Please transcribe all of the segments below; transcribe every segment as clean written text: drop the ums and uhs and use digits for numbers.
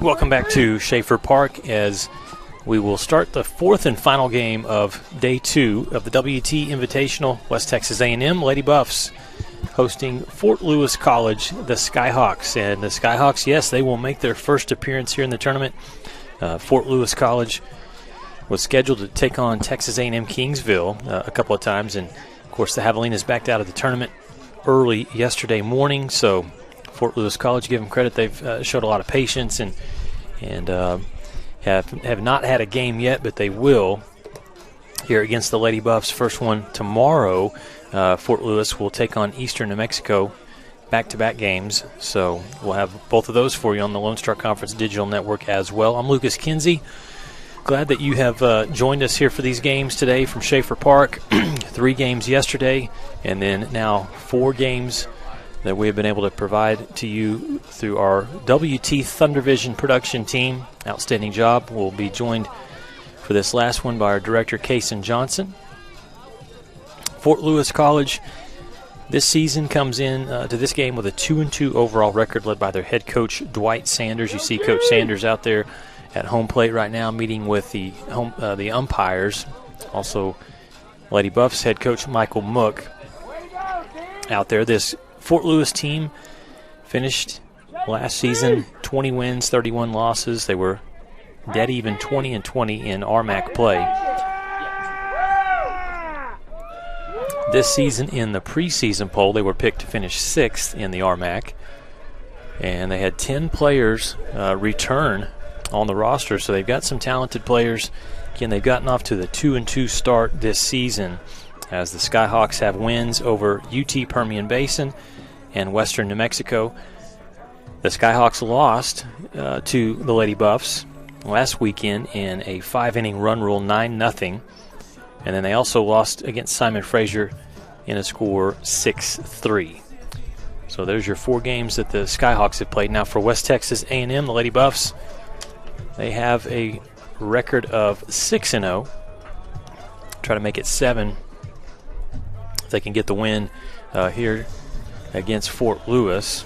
Welcome back to Schaefer Park as we will start the fourth and final game of day 2 of the WT Invitational. West Texas A&M Lady Buffs hosting Fort Lewis College, the Skyhawks. And the Skyhawks, yes, they will make their first appearance here in the tournament. Fort Lewis College was scheduled to take on Texas A&M Kingsville a couple of times. And, of course, the Javelinas backed out of the tournament early yesterday morning. So Fort Lewis College, give them credit. They've showed a lot of patience and have not had a game yet, but they will here against the Lady Buffs. First one tomorrow. Fort Lewis will take on Eastern New Mexico, back-to-back games. So we'll have both of those for you on the Lone Star Conference Digital Network as well. I'm Lucas Kinsey. Glad that you have joined us here for these games today from Schaefer Park. 3 games yesterday, and then now 4 games that we have been able to provide to you through our WT Thundervision production team. Outstanding job. We'll be joined for this last one by our director, Kason Johnson. Fort Lewis College this season comes in to this game with a 2-2 overall record led by their head coach, Dwight Sanders. You see Coach Sanders out there at home plate right now meeting with the umpires. Also, Lady Buffs head coach Michael Mook out there. This Fort Lewis team finished last season 20 wins, 31 losses. They were dead even 20-20 in RMAC play. This season in the preseason poll, they were picked to finish 6th in the RMAC. And they had 10 players return on the roster, so they've got some talented players. Again, they've gotten off to the 2-2 start this season as the Skyhawks have wins over UT Permian Basin and Western New Mexico. The Skyhawks lost to the Lady Buffs last weekend in a 5-inning run rule, 9-0. And then they also lost against Simon Fraser in a score 6-3. So there's your 4 games that the Skyhawks have played. Now for West Texas A&M, the Lady Buffs, they have a record of 6-0. Try to make it 7 if they can get the win here against Fort Lewis.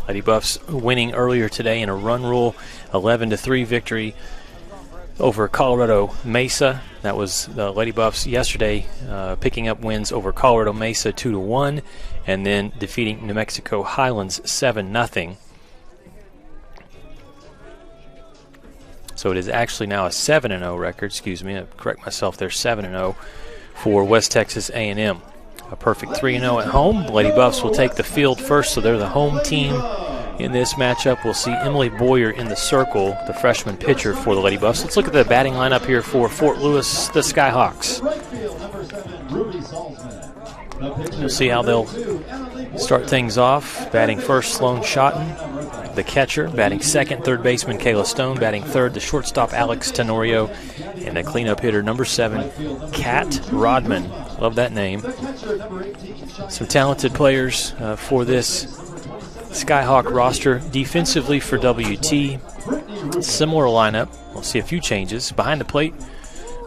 Lady Buffs winning earlier today in a run rule 11-3 victory over Colorado Mesa. That was the Lady Buffs yesterday picking up wins over Colorado Mesa 2-1 and then defeating New Mexico Highlands 7-0. So it is actually now a 7-0 record. Excuse me, I correct myself there. 7-0 for West Texas A&M. A perfect 3-0 at home. Lady Buffs will take the field first, so they're the home team in this matchup. We'll see Emily Boyer in the circle, the freshman pitcher for the Lady Buffs. Let's look at the batting lineup here for Fort Lewis, the Skyhawks. We'll see how they'll start things off. Batting first, Sloan Schotten, the catcher. Batting second, third baseman Kayla Stone. Batting third, the shortstop Alex Tenorio. And the cleanup hitter, number 7, Kat Rodman. Love that name. Some talented players for this Skyhawk roster. Defensively for WT, similar lineup. We'll see a few changes. Behind the plate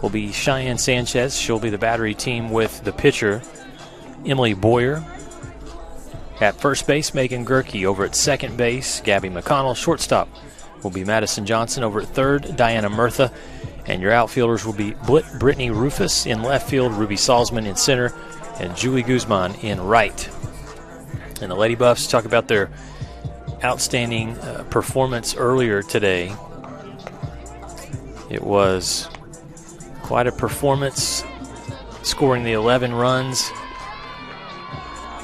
will be Cheyenne Sanchez. She'll be the battery team with the pitcher, Emily Boyer. At first base, Megan Gerke. Over at second base, Gabby McConnell. Shortstop will be Madison Johnson. Over at third, Diana Murtha. And your outfielders will be Brittany Rufus in left field, Ruby Salzman in center, and Julie Guzman in right. And the Lady Buffs talk about their outstanding performance earlier today. It was quite a performance, scoring the 11 runs.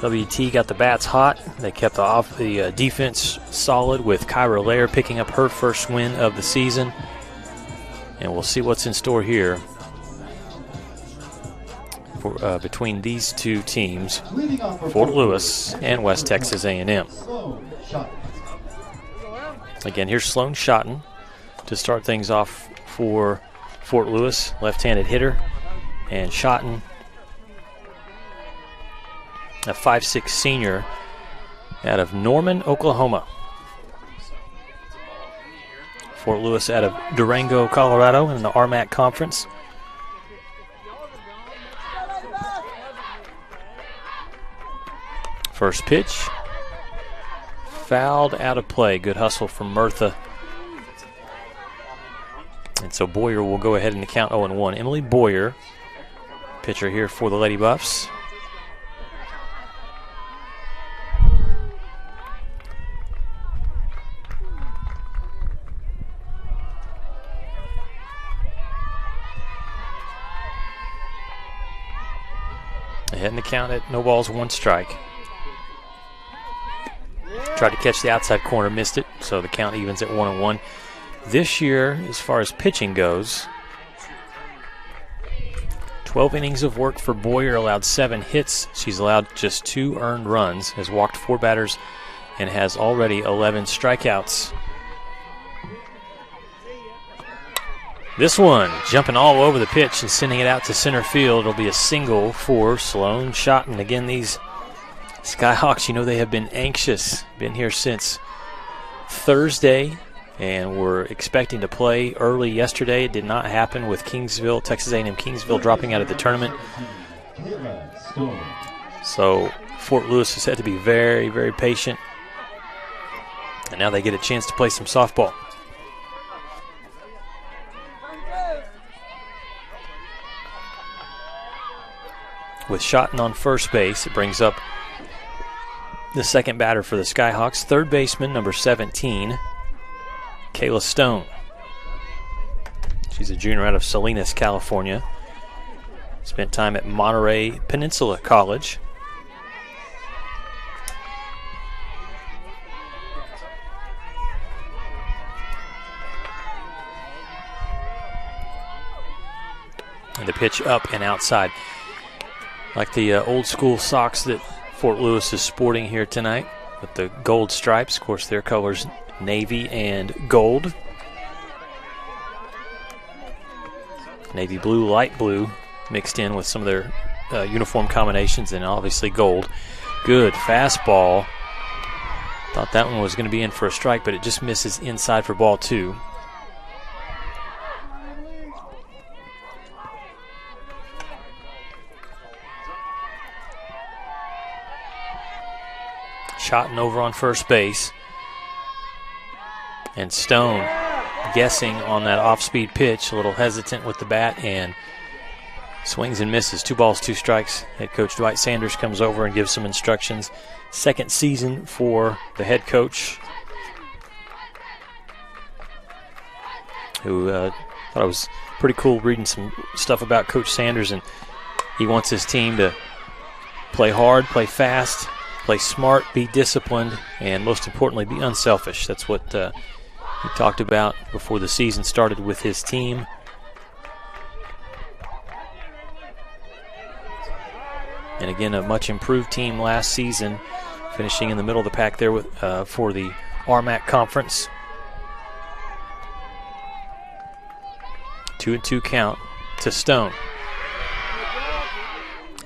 WT got the bats hot. They kept the defense solid with Kyra Lair picking up her first win of the season. And we'll see what's in store here for, between these two teams, Fort Lewis and West Texas A&M. Again, here's Sloan Schotten to start things off for Fort Lewis, left-handed hitter. And Schotten, a 5'6" senior out of Norman, Oklahoma. Fort Lewis out of Durango, Colorado in the RMAC Conference. First pitch. Fouled out of play. Good hustle from Murtha. And so Boyer will go ahead and count 0-1. Emily Boyer, pitcher here for the Lady Buffs. Ahead in the count at no balls, 1 strike. Tried to catch the outside corner, missed it, so the count evens at 1-1. This year, as far as pitching goes, 12 innings of work for Boyer, allowed 7 hits. She's allowed just 2 earned runs, has walked 4 batters, and has already 11 strikeouts. This one jumping all over the pitch and sending it out to center field. It'll be a single for Sloan Schotten. Again, these Skyhawks, you know, they have been anxious, been here since Thursday, and were expecting to play early yesterday. It did not happen with Kingsville, Texas A&M Kingsville dropping out of the tournament. So Fort Lewis has had to be very, very patient. And now they get a chance to play some softball. With Schotten on first base, it brings up the second batter for the Skyhawks, third baseman, number 17, Kayla Stone. She's a junior out of Salinas, California. Spent time at Monterey Peninsula College. And the pitch up and outside. Like the old school socks that Fort Lewis is sporting here tonight with the gold stripes. Of course, their colors navy and gold. Navy blue, light blue mixed in with some of their uniform combinations, and obviously gold. Good fastball. Thought that one was going to be in for a strike, but it just misses inside for ball 2. Schotten over on first base. And Stone guessing on that off-speed pitch, a little hesitant with the bat, and swings and misses. 2 balls, 2 strikes. Head coach Dwight Sanders comes over and gives some instructions. Second season for the head coach, who thought it was pretty cool reading some stuff about Coach Sanders, and he wants his team to play hard, play fast, play smart, be disciplined, and most importantly, be unselfish. That's what he talked about before the season started with his team. And again, a much improved team last season, finishing in the middle of the pack there with, for the RMAC conference. 2-2 count to Stone.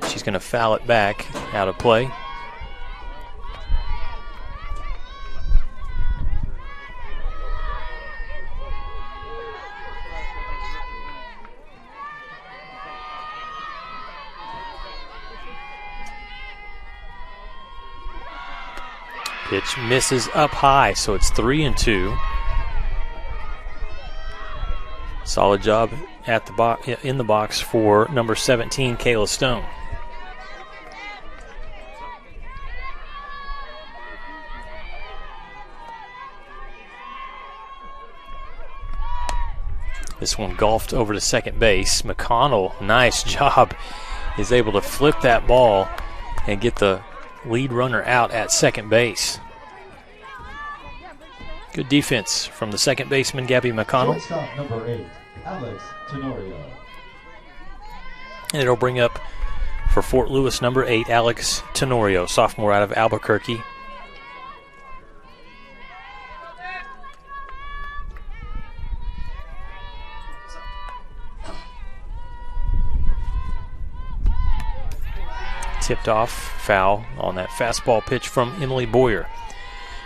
She's going to foul it back, out of play. Pitch misses up high, so it's 3-2. Solid job at the in the box for number 17, Kayla Stone. This one golfed over to second base. McConnell, nice job, is able to flip that ball and get the lead runner out at second base. Good defense from the second baseman, Gabby McConnell. Shortstop number 8, Alex Tenorio. And it'll bring up for Fort Lewis number 8, Alex Tenorio, sophomore out of Albuquerque. Tipped off, foul on that fastball pitch from Emily Boyer.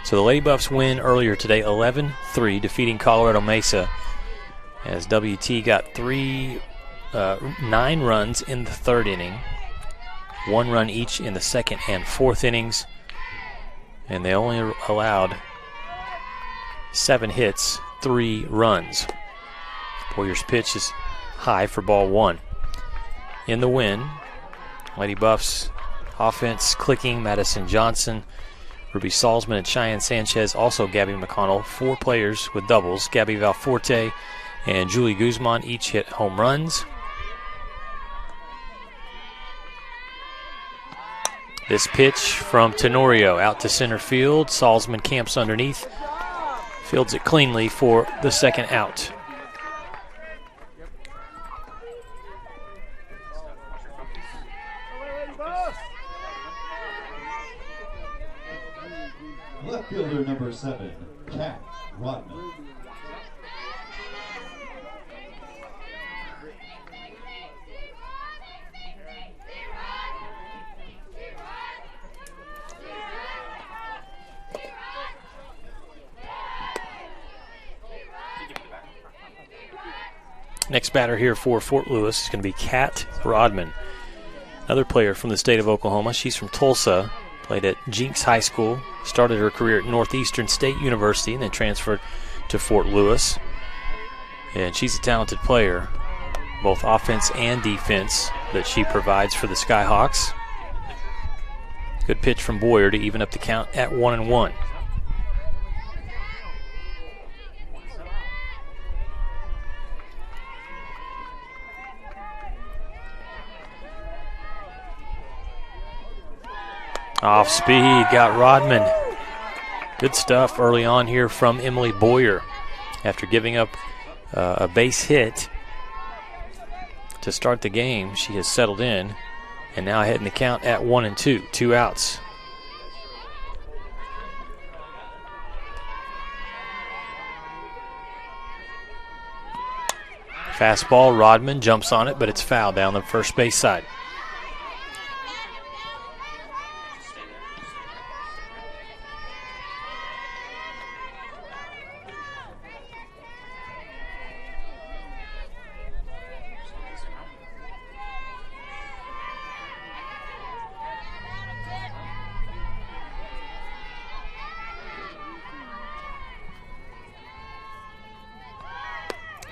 So the Lady Buffs win earlier today, 11-3, defeating Colorado Mesa, as WT got 9 runs in the third inning, 1 run each in the second and fourth innings. and they only allowed 7 hits, 3 runs. Boyer's pitch is high for ball 1. In the win, Lady Buffs offense clicking. Madison Johnson, Ruby Salzman, and Cheyenne Sanchez. Also Gabby McConnell. 4 players with doubles. Gabby Valforte and Julie Guzman each hit home runs. This pitch from Tenorio out to center field. Salzman camps underneath. Fields it cleanly for the second out. Left fielder number 7, Kat Rodman. Next batter here for Fort Lewis is going to be Kat Rodman, another player from the state of Oklahoma. She's from Tulsa, played at Jenks High School, started her career at Northeastern State University, and then transferred to Fort Lewis. And she's a talented player, both offense and defense, that she provides for the Skyhawks. Good pitch from Boyer to even up the count at 1-1. Off speed, got Rodman. Good stuff early on here from Emily Boyer. After giving up a base hit to start the game, she has settled in and now heading the count at 1-2, 2 outs. Fastball, Rodman jumps on it, but it's foul down the first base side.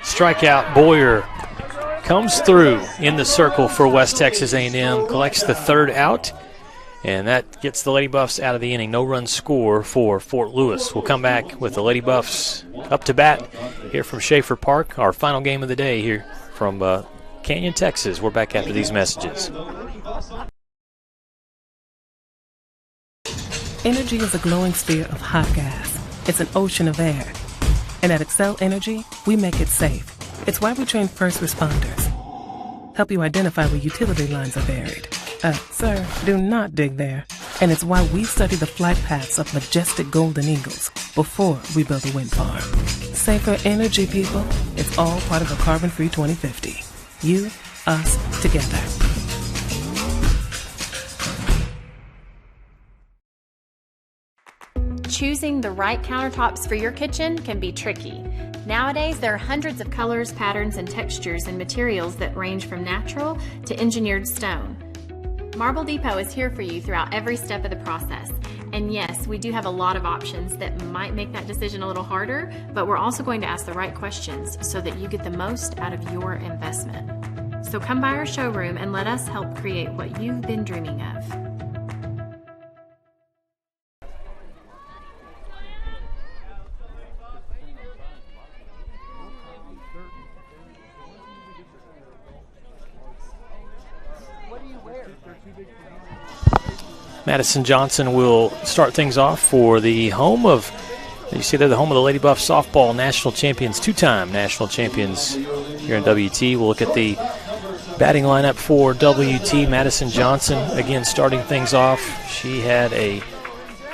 Strikeout, Boyer comes through in the circle for West Texas A&M, collects the 3rd out, and that gets the Lady Buffs out of the inning. No run score for Fort Lewis. We'll come back with the Lady Buffs up to bat here from Schaefer Park, our final game of the day here from Canyon, Texas. We're back after these messages. Energy is a glowing sphere of hot gas. It's an ocean of air. And at Excel Energy, we make it safe. It's why we train first responders. Help you identify where utility lines are buried. Sir, do not dig there. And it's why we study the flight paths of majestic golden eagles before we build a wind farm. Safer energy, people. It's all part of a carbon-free 2050. You, us, together. Choosing the right countertops for your kitchen can be tricky. Nowadays, there are hundreds of colors, patterns, and textures and materials that range from natural to engineered stone. Marble Depot is here for you throughout every step of the process. And yes, we do have a lot of options that might make that decision a little harder, but we're also going to ask the right questions so that you get the most out of your investment. So come by our showroom and let us help create what you've been dreaming of. Madison Johnson will start things off for the home of, you see there, the home of the Lady Buff softball national champions, 2-time national champions here in WT. We'll look at the batting lineup for WT. Madison Johnson, again, starting things off. She had a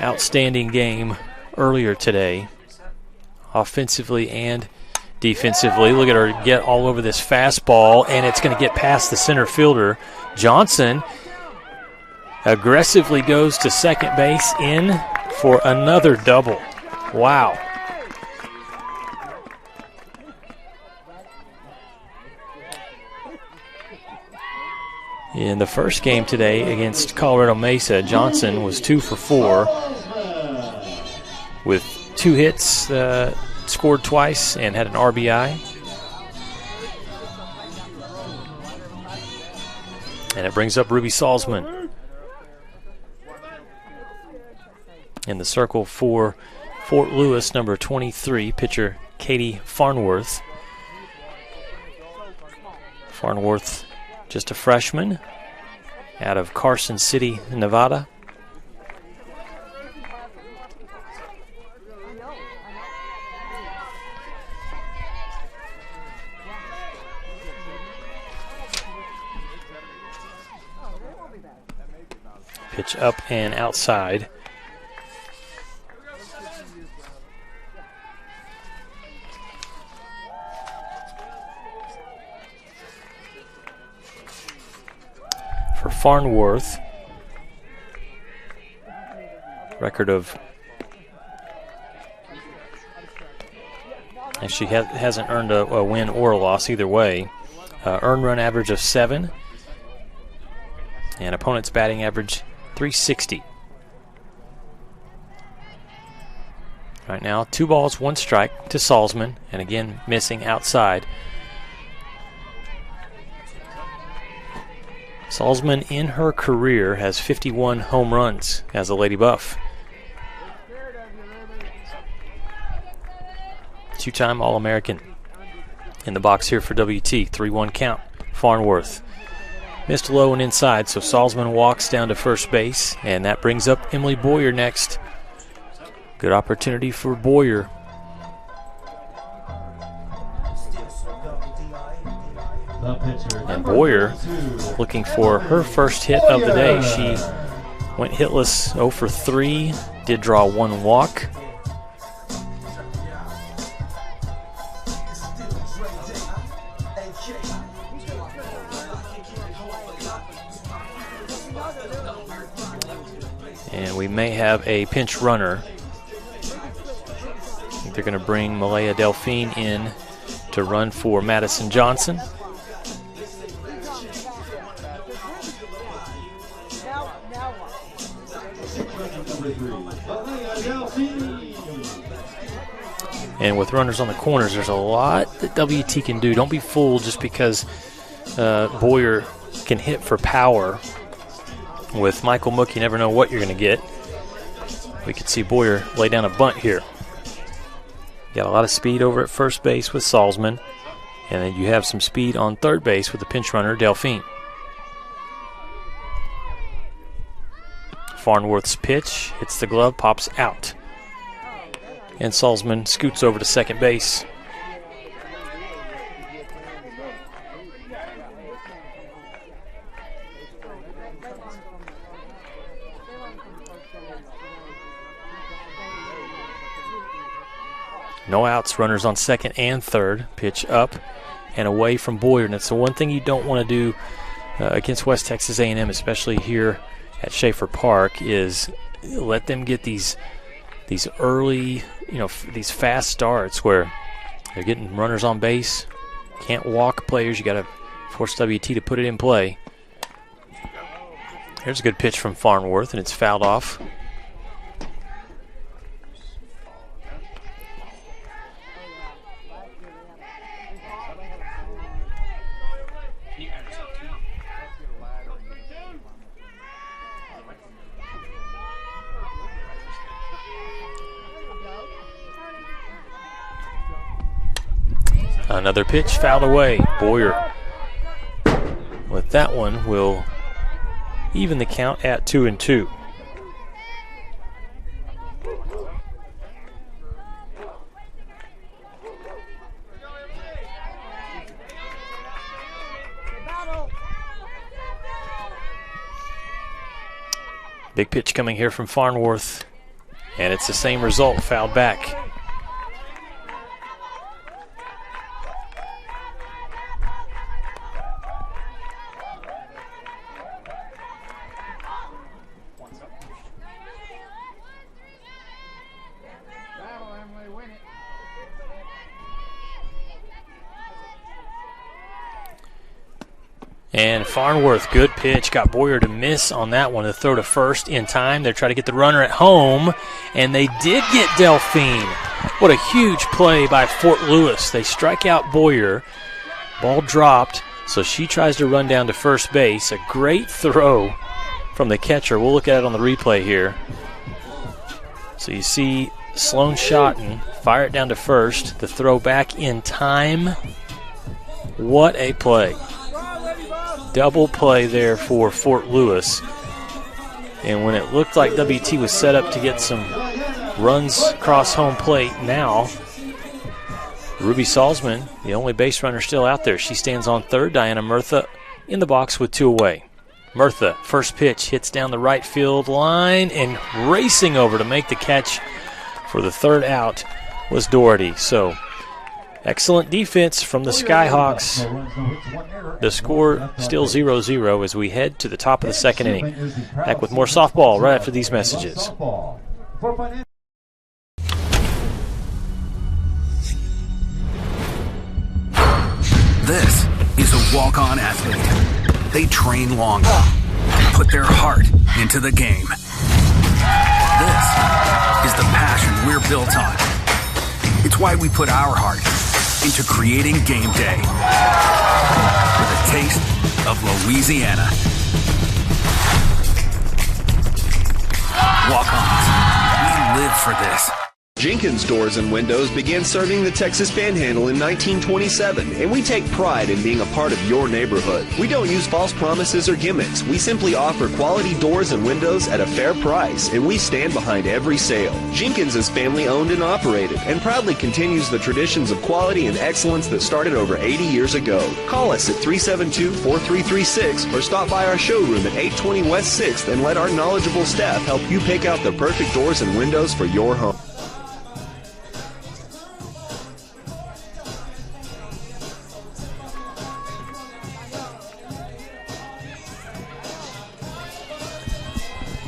outstanding game earlier today, offensively and defensively. Look at her get all over this fastball, and it's going to get past the center fielder. Johnson aggressively goes to second base in for another double. Wow. In the first game today against Colorado Mesa, Johnson was 2 for 4. with 2 hits, scored twice, and had an RBI. And it brings up Ruby Salzman in the circle for Fort Lewis, number 23, pitcher Katie Farnworth. Farnworth, just a freshman out of Carson City, Nevada. Pitch up and outside. For Farnworth, record of, and she hasn't earned a win or a loss either way. Earned run average of 7, and opponent's batting average 360. Right now, 2 balls, 1 strike to Salzman, and again missing outside. Salzman in her career has 51 home runs as a Lady Buff. 2-time All-American. In the box here for WT, 3-1 count. Farnworth missed low and inside, so Salzman walks down to first base, and that brings up Emily Boyer next. Good opportunity for Boyer. And Boyer looking for her first hit of the day. She went hitless, 0 for 3, did draw 1 walk. And we may have a pinch runner. I think they're going to bring Malaya Delphine in to run for Madison Johnson. And with runners on the corners, there's a lot that WT can do. Don't be fooled just because Boyer can hit for power. With Michael Mook, you never know what you're going to get. We could see Boyer lay down a bunt here. Got a lot of speed over at first base with Salzman, and then you have some speed on third base with the pinch runner, Delphine. Farnworth's pitch hits the glove, pops out. And Salzman scoots over to second base. No outs, runners on second and third. Pitch up and away from Boyer. And it's the one thing you don't want to do against West Texas A&M, especially here at Schaefer Park, is let them get these early, these fast starts where they're getting runners on base. Can't walk players. You got to force WT to put it in play. Here's a good pitch from Farnworth, and it's fouled off. Another pitch fouled away. Boyer with that one will even the count at 2-2. Big pitch coming here from Farnworth, and it's the same result, fouled back. And Farnworth, good pitch, got Boyer to miss on that one. The throw to first in time. They're trying to get the runner at home, and they did get Delphine. What a huge play by Fort Lewis. They strike out Boyer. Ball dropped, so she tries to run down to first base. A great throw from the catcher. We'll look at it on the replay here. So you see Sloan Schotten fire it down to first. The throw back in time. What a play. Double play there for Fort Lewis. And when it looked like WT was set up to get some runs across home plate, now Ruby Salzman, the only base runner still out there. She stands on third. Diana Murtha in the box with 2 away. Murtha, first pitch, hits down the right field line, and racing over to make the catch for the third out was Doherty. So excellent defense from the Skyhawks. The score still 0-0 as we head to the top of the second inning. Back with more softball right after these messages. This is a walk-on athlete. They train long, put their heart into the game. This is the passion we're built on. It's why we put our heart into creating game day with a taste of Louisiana. Walk-ons, we live for this. Jenkins Doors and Windows began serving the Texas Panhandle in 1927, and we take pride in being a part of your neighborhood. We don't use false promises or gimmicks. We simply offer quality doors and windows at a fair price, and we stand behind every sale. Jenkins is family owned and operated, and proudly continues the traditions of quality and excellence that started over 80 years ago. Call us at 372-4336 or stop by our showroom at 820 West 6th and let our knowledgeable staff help you pick out the perfect doors and windows for your home.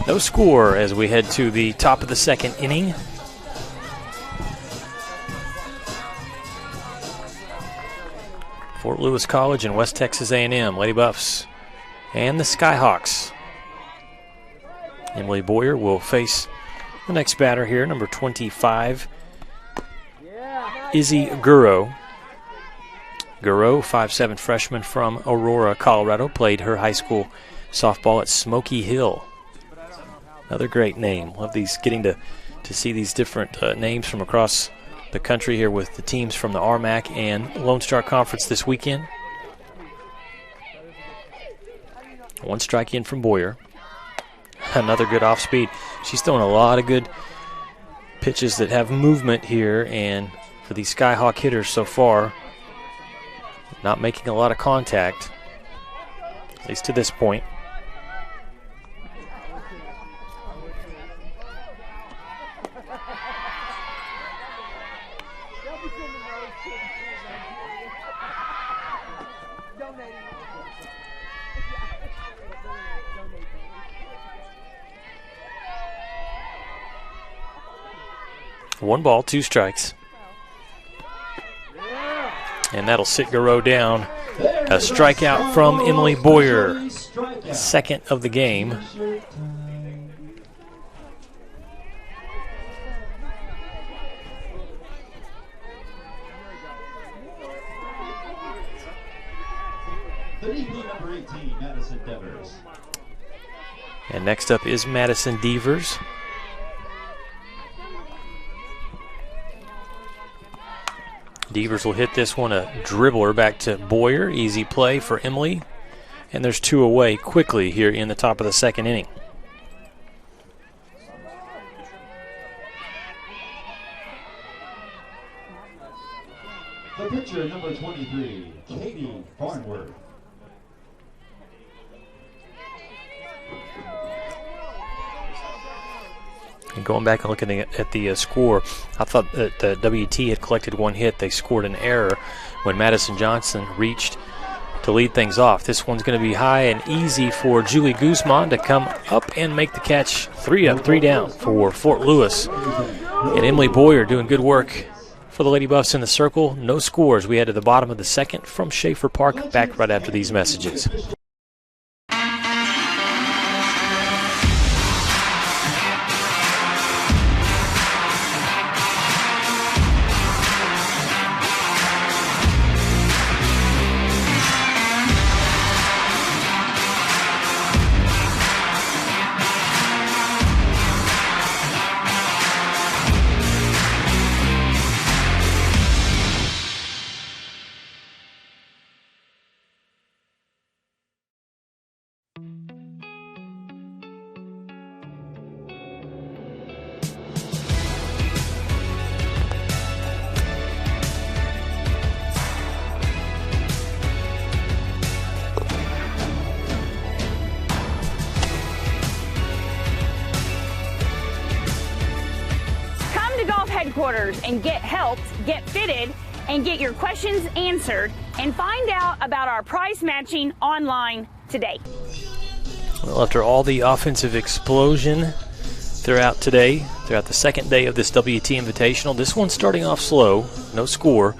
No score as we head to the top of the second inning. Fort Lewis College and West Texas A&M, Lady Buffs, and the Skyhawks. Emily Boyer will face the next batter here, number 25, Izzy Guro. Guro, 5'7" freshman from Aurora, Colorado, played her high school softball at Smoky Hill. Another great name. Love these, getting to see these different names from across the country here with the teams from the RMAC and Lone Star Conference this weekend. One strike in from Boyer. Another good off speed. She's throwing a lot of good pitches that have movement here, and for these Skyhawk hitters so far, not making a lot of contact, at least to this point. One ball, 2 strikes. And that'll sit Garreau down. A strikeout from Emily Boyer. Second of the game. Number 18, Madison Devers. And next up is Madison Devers. Devers will hit this one, a dribbler back to Boyer. Easy play for Emily. And there's 2 away quickly here in the top of the second inning. The pitcher, number 23, Katie Farnworth. And going back and looking at the score, I thought that the WT had collected 1 hit. They scored an error when Madison Johnson reached to lead things off. This one's going to be high and easy for Julie Guzman to come up and make the catch. 3 up, 3 down for Fort Lewis. And Emily Boyer doing good work for the Lady Buffs in the circle. No scores. We head to the bottom of the second from Schaefer Park. Back right after these messages. headquarters and get helped, get fitted, and get your questions answered, and find out about our price matching online today. Well, after all the offensive explosion throughout today, throughout the second day of this WT Invitational, this one's starting off slow, no score,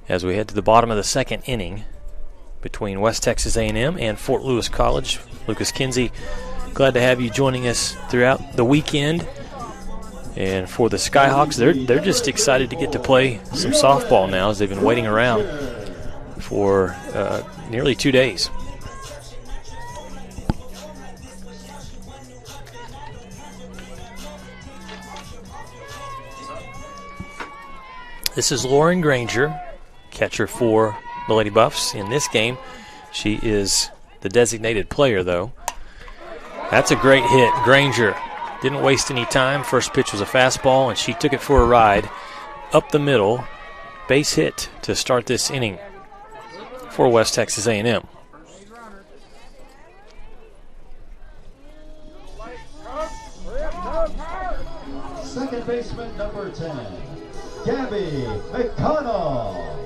as we head to the bottom of the second inning between West Texas A&M and Fort Lewis College. Lucas Kinsey, glad to have you joining us throughout the weekend. And for the Skyhawks, they're just excited to get to play some softball now, as they've been waiting around for nearly 2 days. This is Lauren Granger, catcher for the Lady Buffs in this game. She is the designated player, though. That's a great hit. Granger didn't waste any time. First pitch was a fastball, and she took it for a ride up the middle. Base hit to start this inning for West Texas A&M. Second baseman number 10, Gabby McConnell.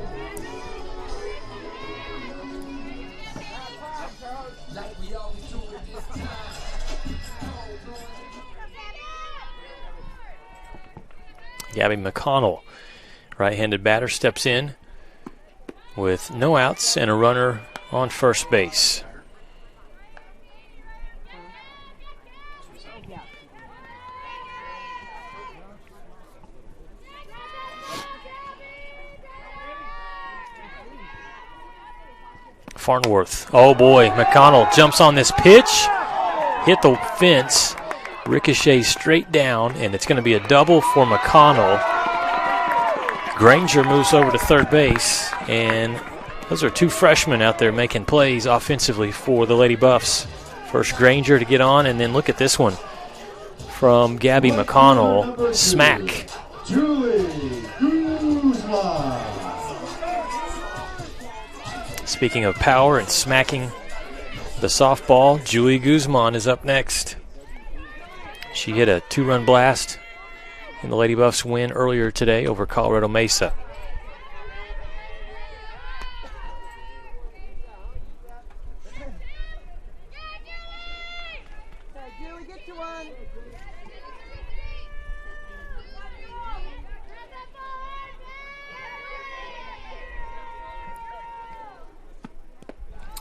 Gabby McConnell, right-handed batter, steps in with no outs and a runner on first base. Farnworth, oh boy, McConnell jumps on this pitch, hit the fence, ricochets straight down, and it's going to be a double for McConnell. Granger moves over to third base, and those are two freshmen out there making plays offensively for the Lady Buffs. First Granger to get on, and then look at this one from Gabby McConnell. Smack. Julie Guzman. Speaking of power and smacking the softball, Julie Guzman is up next. She hit a 2-run blast in the Lady Buffs win earlier today over Colorado Mesa.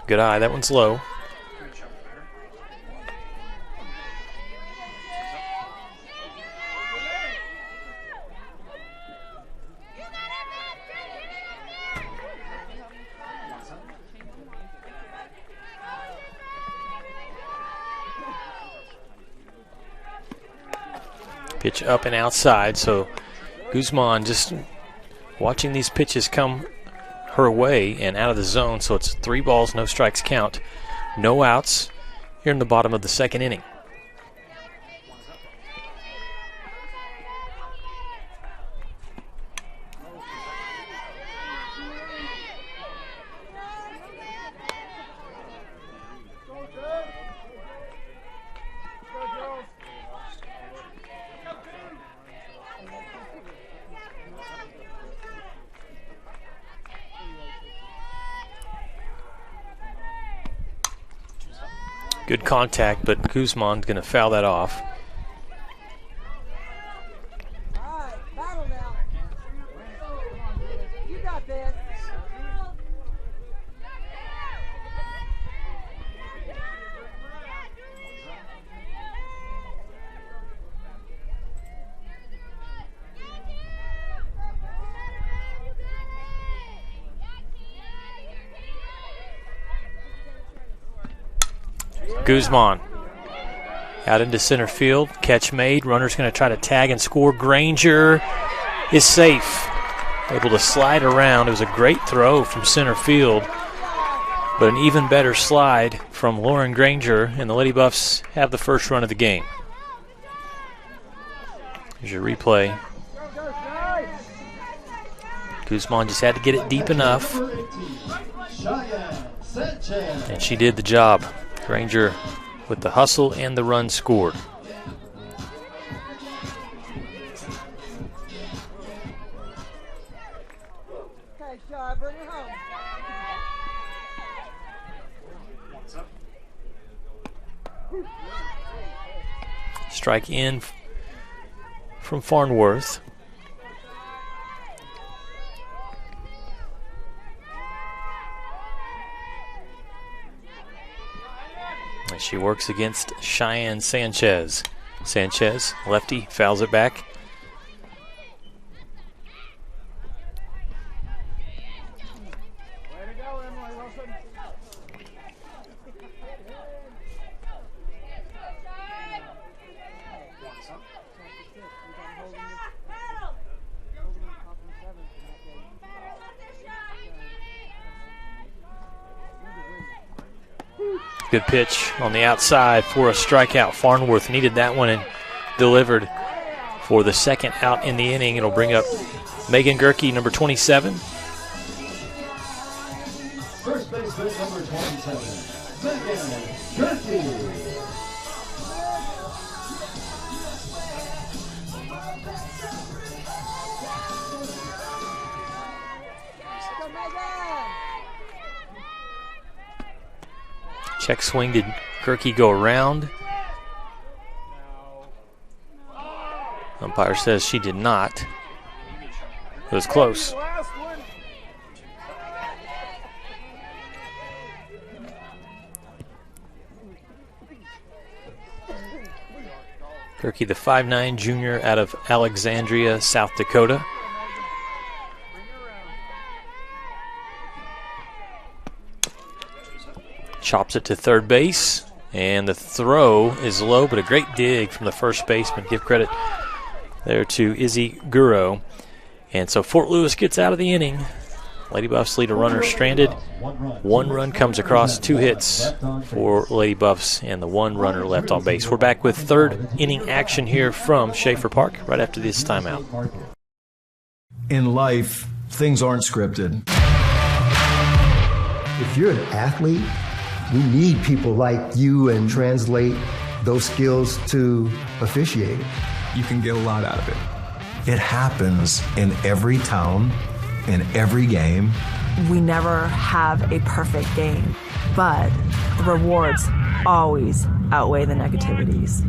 Good eye, that one's low. Pitch up and outside, so Guzman just watching these pitches come her way and out of the zone, so it's 3 balls, no strikes count. No outs here in the bottom of the second inning. Good contact, but Guzman's going to foul that off. All right, battle now. You got this. Guzman out into center field. Catch made. Runner's going to try to tag and score. Granger is safe. Able to slide around. It was a great throw from center field, but an even better slide from Lauren Granger, and the Lady Buffs have the first run of the game. Here's your replay. Guzman just had to get it deep enough, and she did the job. Granger with the hustle and the run scored. Strike in from Farnworth. And she works against Cheyenne Sanchez. Sanchez, lefty, fouls it back. Good pitch on the outside for a strikeout. Farnworth needed that one and delivered for the second out in the inning. It'll bring up Megan Gerke, number 27. First baseman number 27, Megan Gerke. Check swing. Did Gerke go around? Umpire says she did not. It was close. Gerke, the 5'9" junior out of Alexandria, South Dakota. Chops it to third base, and the throw is low, but a great dig from the first baseman. Give credit there to Izzy Guro. And so Fort Lewis gets out of the inning. Lady Buffs lead a runner stranded. One run comes across, 2 hits for Lady Buffs, and the 1 runner left on base. We're back with third inning action here from Schaefer Park right after this timeout. In life, things aren't scripted. If you're an athlete, we need people like you and translate those skills to officiating. You can get a lot out of it. It happens in every town, in every game. We never have a perfect game, but the rewards always outweigh the negativities.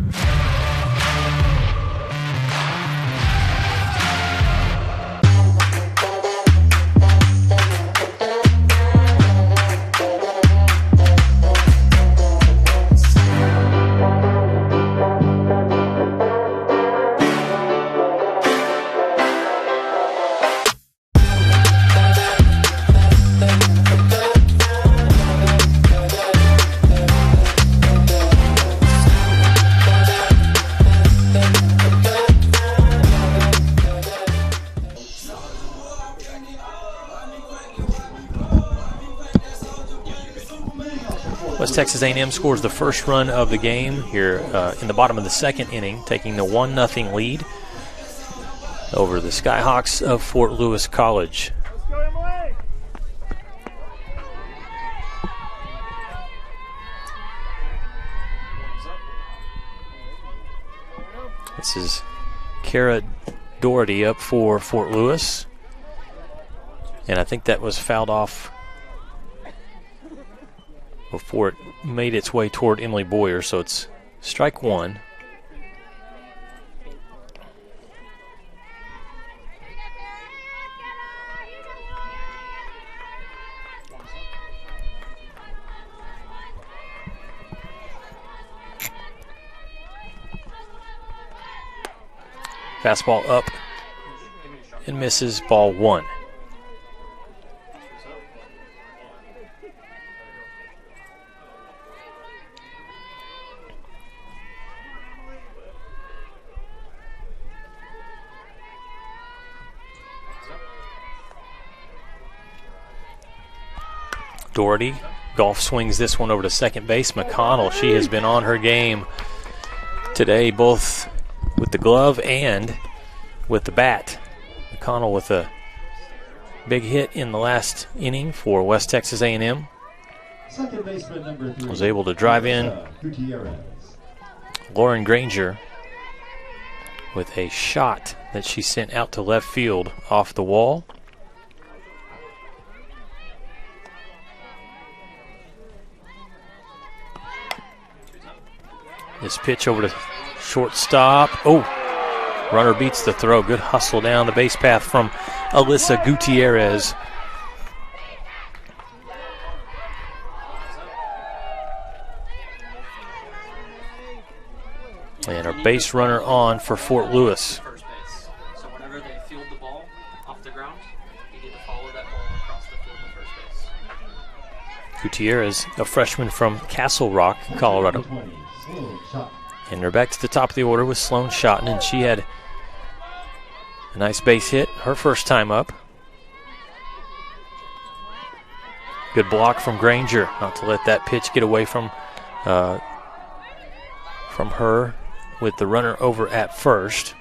West Texas A&M scores the first run of the game here in the bottom of the second inning, taking the 1-0 lead over the Skyhawks of Fort Lewis College. This is Kara Doherty up for Fort Lewis, and I think that was fouled off before it made its way toward Emily Boyer, so it's strike 1. Fastball up and misses, ball 1. Doherty golf swings this one over to second base. McConnell, she has been on her game today, both with the glove and with the bat. McConnell with a big hit in the last inning for West Texas A&M. Second baseman number 3 was able to drive in Lauren Granger with a shot that she sent out to left field off the wall. This pitch over to shortstop. Oh, runner beats the throw. Good hustle down the base path from Alyssa Gutierrez. And our base runner on for Fort Lewis. So whenever they field the ball off the ground, you need to follow that ball across the field to first base. Gutierrez, a freshman from Castle Rock, Colorado. And they're back to the top of the order with Sloan Schotten, and she had a nice base hit her first time up. Good block from Granger, not to let that pitch get away from her, with the runner over at first.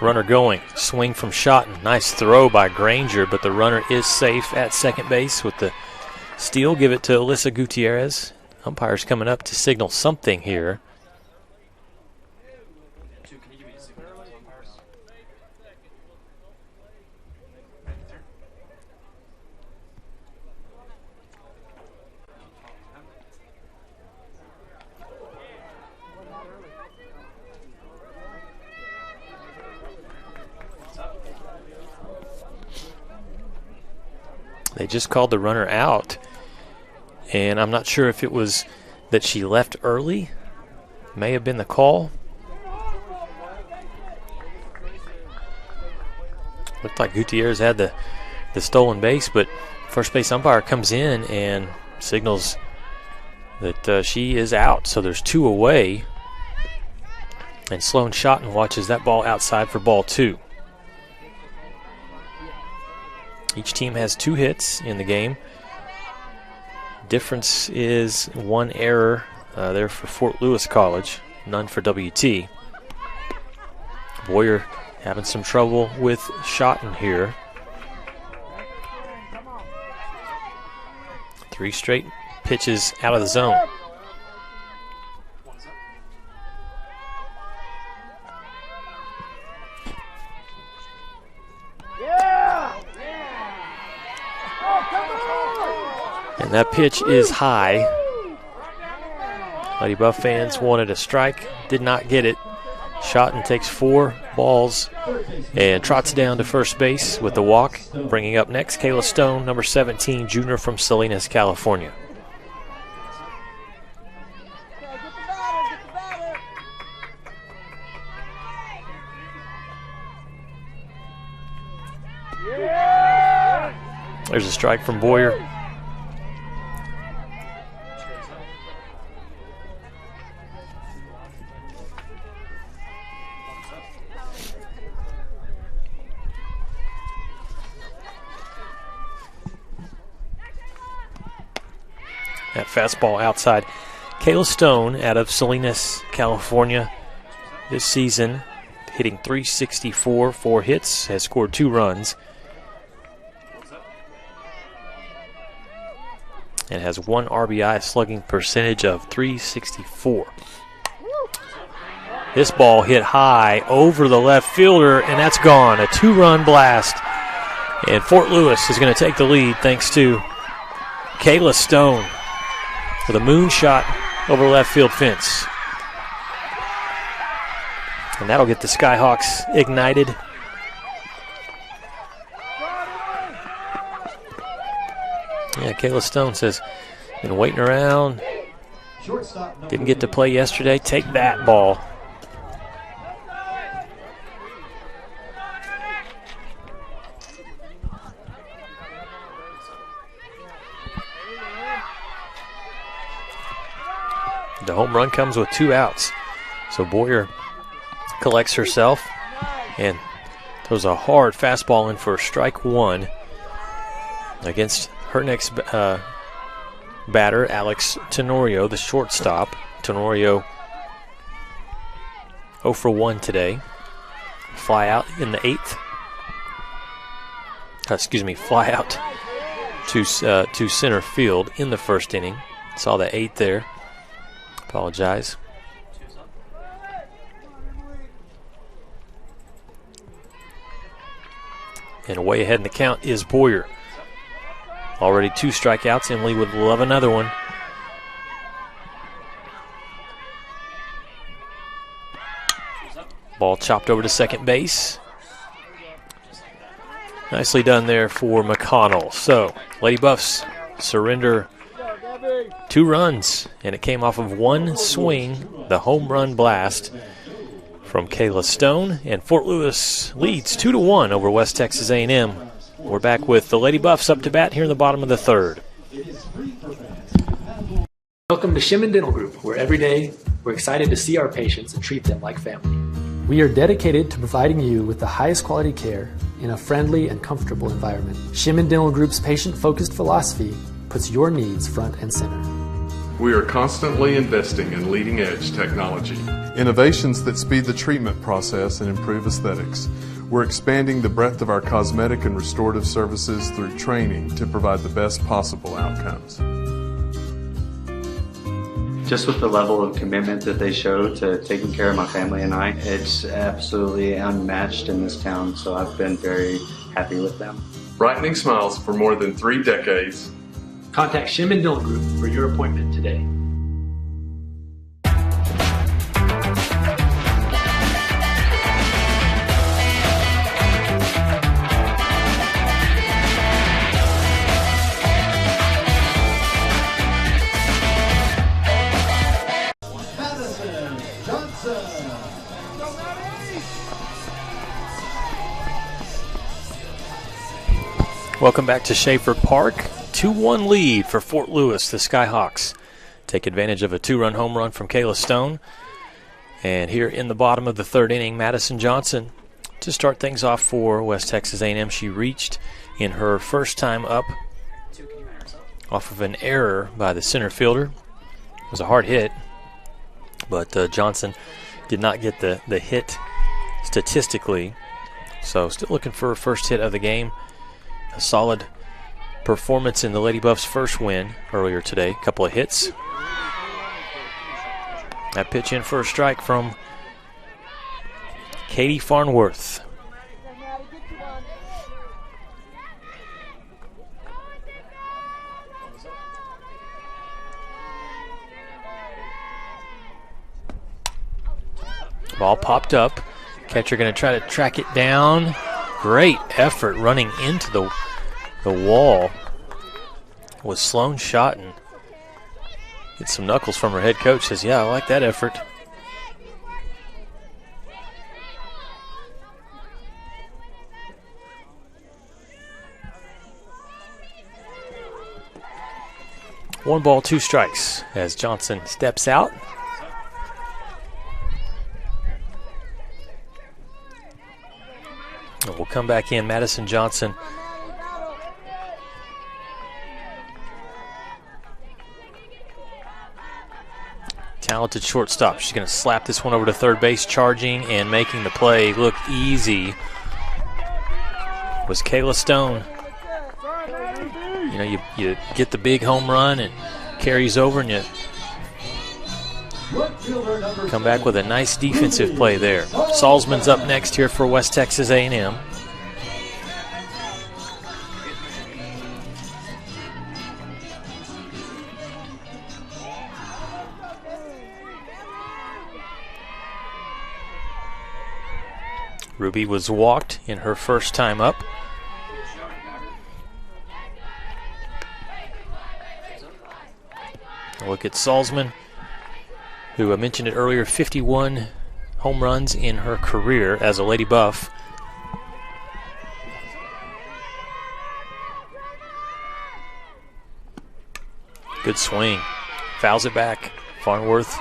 Runner going, swing from Schotten. Nice throw by Granger, but the runner is safe at second base with the steal. Give it to Alyssa Gutierrez. Umpire's coming up to signal something here. They just called the runner out, and I'm not sure if it was that she left early. May have been the call. Looked like Gutierrez had the stolen base, but first base umpire comes in and signals that she is out. So there's 2 away, and Sloan Schotten watches that ball outside for ball 2. Each team has 2 hits in the game. Difference is 1 error there for Fort Lewis College, none for WT. Boyer having some trouble with Schotten here. 3 straight pitches out of the zone. And that pitch is high. Lady Buff fans wanted a strike, did not get it. Schotten takes 4 balls and trots down to first base with the walk. Bringing up next, Kayla Stone, number 17, junior from Salinas, California. There's a strike from Boyer. That fastball outside. Kayla Stone out of Salinas, California this season, hitting .364, 4 hits, has scored 2 runs, and has 1 RBI, slugging percentage of .364. This ball hit high over the left fielder, and that's gone. A 2-run blast. And Fort Lewis is going to take the lead thanks to Kayla Stone with a moonshot over the left field fence. And that'll get the Skyhawks ignited. Yeah, Kayla Stone says, been waiting around. Didn't get to play yesterday. Take that ball. The home run comes with 2 outs. So Boyer collects herself and throws a hard fastball in for strike 1 against her next batter, Alex Tenorio, the shortstop. Tenorio 0 for 1 today. Fly out in the 8th. Fly out to center field in the first inning. Saw the 8 there. Apologize. And way ahead in the count is Boyer. Already 2 strikeouts. Emily would love another one. Ball chopped over to second base. Nicely done there for McConnell. So, Lady Buffs surrender 2 runs, and it came off of 1 swing, the home run blast from Kayla Stone, and Fort Lewis leads 2-1 over West Texas A&M. We're back with the Lady Buffs up to bat here in the bottom of the 3rd. Welcome to Shimon Dental Group, where every day we're excited to see our patients and treat them like family. We are dedicated to providing you with the highest quality care in a friendly and comfortable environment. Shimon Dental Group's patient-focused philosophy puts your needs front and center. We are constantly investing in leading-edge technology, innovations that speed the treatment process and improve aesthetics. We're expanding the breadth of our cosmetic and restorative services through training to provide the best possible outcomes. Just with the level of commitment that they show to taking care of my family and I, it's absolutely unmatched in this town, so I've been very happy with them. Brightening smiles for more than 3 decades. Contact Shimon Dental Group for your appointment today. Welcome back to Schaefer Park. 2-1 lead for Fort Lewis. The Skyhawks take advantage of a 2-run home run from Kayla Stone. And here in the bottom of the 3rd inning, Madison Johnson to start things off for West Texas A&M. She reached in her first time up off of an error by the center fielder. It was a hard hit, but Johnson did not get the hit statistically. So still looking for her first hit of the game. A solid performance in the Lady Buffs' first win earlier today. A couple of hits. That pitch in for a strike from Katie Farnworth. Ball popped up. Catcher going to try to track it down. Great effort running into the wall was Sloan Schotten. Get some knuckles from her head coach. Says, yeah, I like that effort. One ball, 2 strikes as Johnson steps out. And we'll come back in. Madison Johnson talented shortstop. She's going to slap this one over to third base. Charging and making the play look easy was Kayla Stone. You know, you get the big home run and carries over, and you come back with a nice defensive play there. Salzman's up next here for West Texas A&M. Ruby was walked in her first time up. Look at Salzman, who I mentioned it earlier, 51 home runs in her career as a Lady Buff. Good swing. Fouls it back. Farnworth.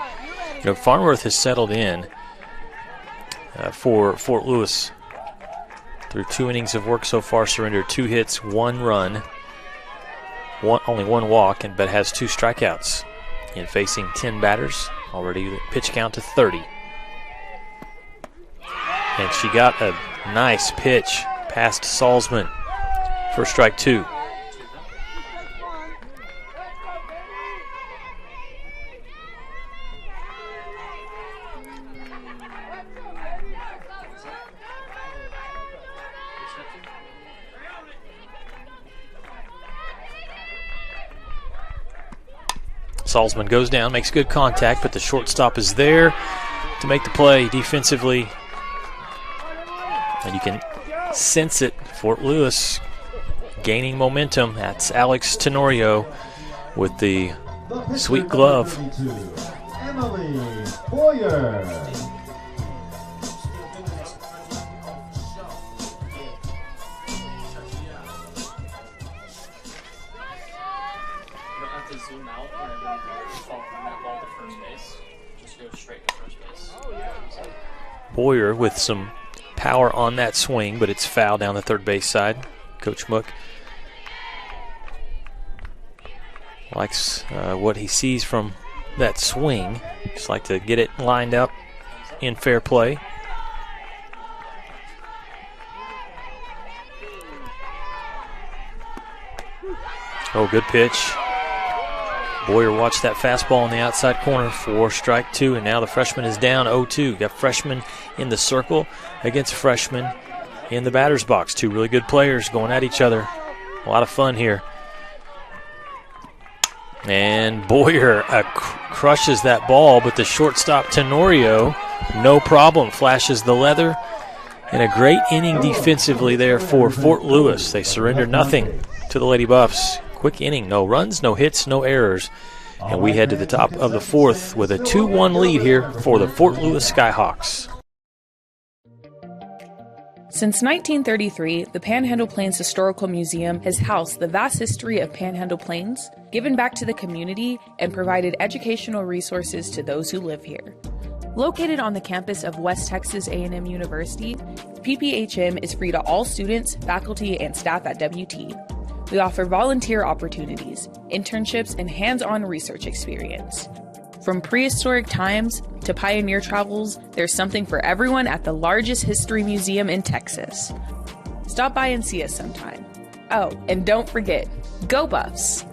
You know, Farnworth has settled in for Fort Lewis. Through 2 innings of work so far, surrendered 2 hits, 1 run, only 1 walk, but has 2 strikeouts. And facing 10 batters, already the pitch count to 30. And she got a nice pitch past Salzman for strike 2. Salzman goes down, makes good contact, but the shortstop is there to make the play defensively. And you can sense it. Fort Lewis gaining momentum. That's Alex Tenorio with the sweet glove. Emily Boyer. Boyer with some power on that swing, but it's foul down the third base side. Coach Mook likes what he sees from that swing. Just like to get it lined up in fair play. Oh, good pitch. Boyer watched that fastball in the outside corner for strike two, and now the freshman is down 0-2. Got freshman in the circle against freshman in the batter's box. Two really good players going at each other. A lot of fun here. And Boyer crushes that ball, but the shortstop Tenorio, no problem, flashes the leather. And a great inning defensively there for Fort Lewis. They surrender nothing to the Lady Buffs. Quick inning, no runs, no hits, no errors. And we head to the top of the fourth with a 2-1 lead here for the Fort Lewis Skyhawks. Since 1933, the Panhandle Plains Historical Museum has housed the vast history of Panhandle Plains, given back to the community, and provided educational resources to those who live here. Located on the campus of West Texas A&M University, PPHM is free to all students, faculty, and staff at WT. We offer volunteer opportunities, internships, and hands-on research experience. From prehistoric times to pioneer travels, there's something for everyone at the largest history museum in Texas. Stop by and see us sometime. Oh, and don't forget, go Buffs!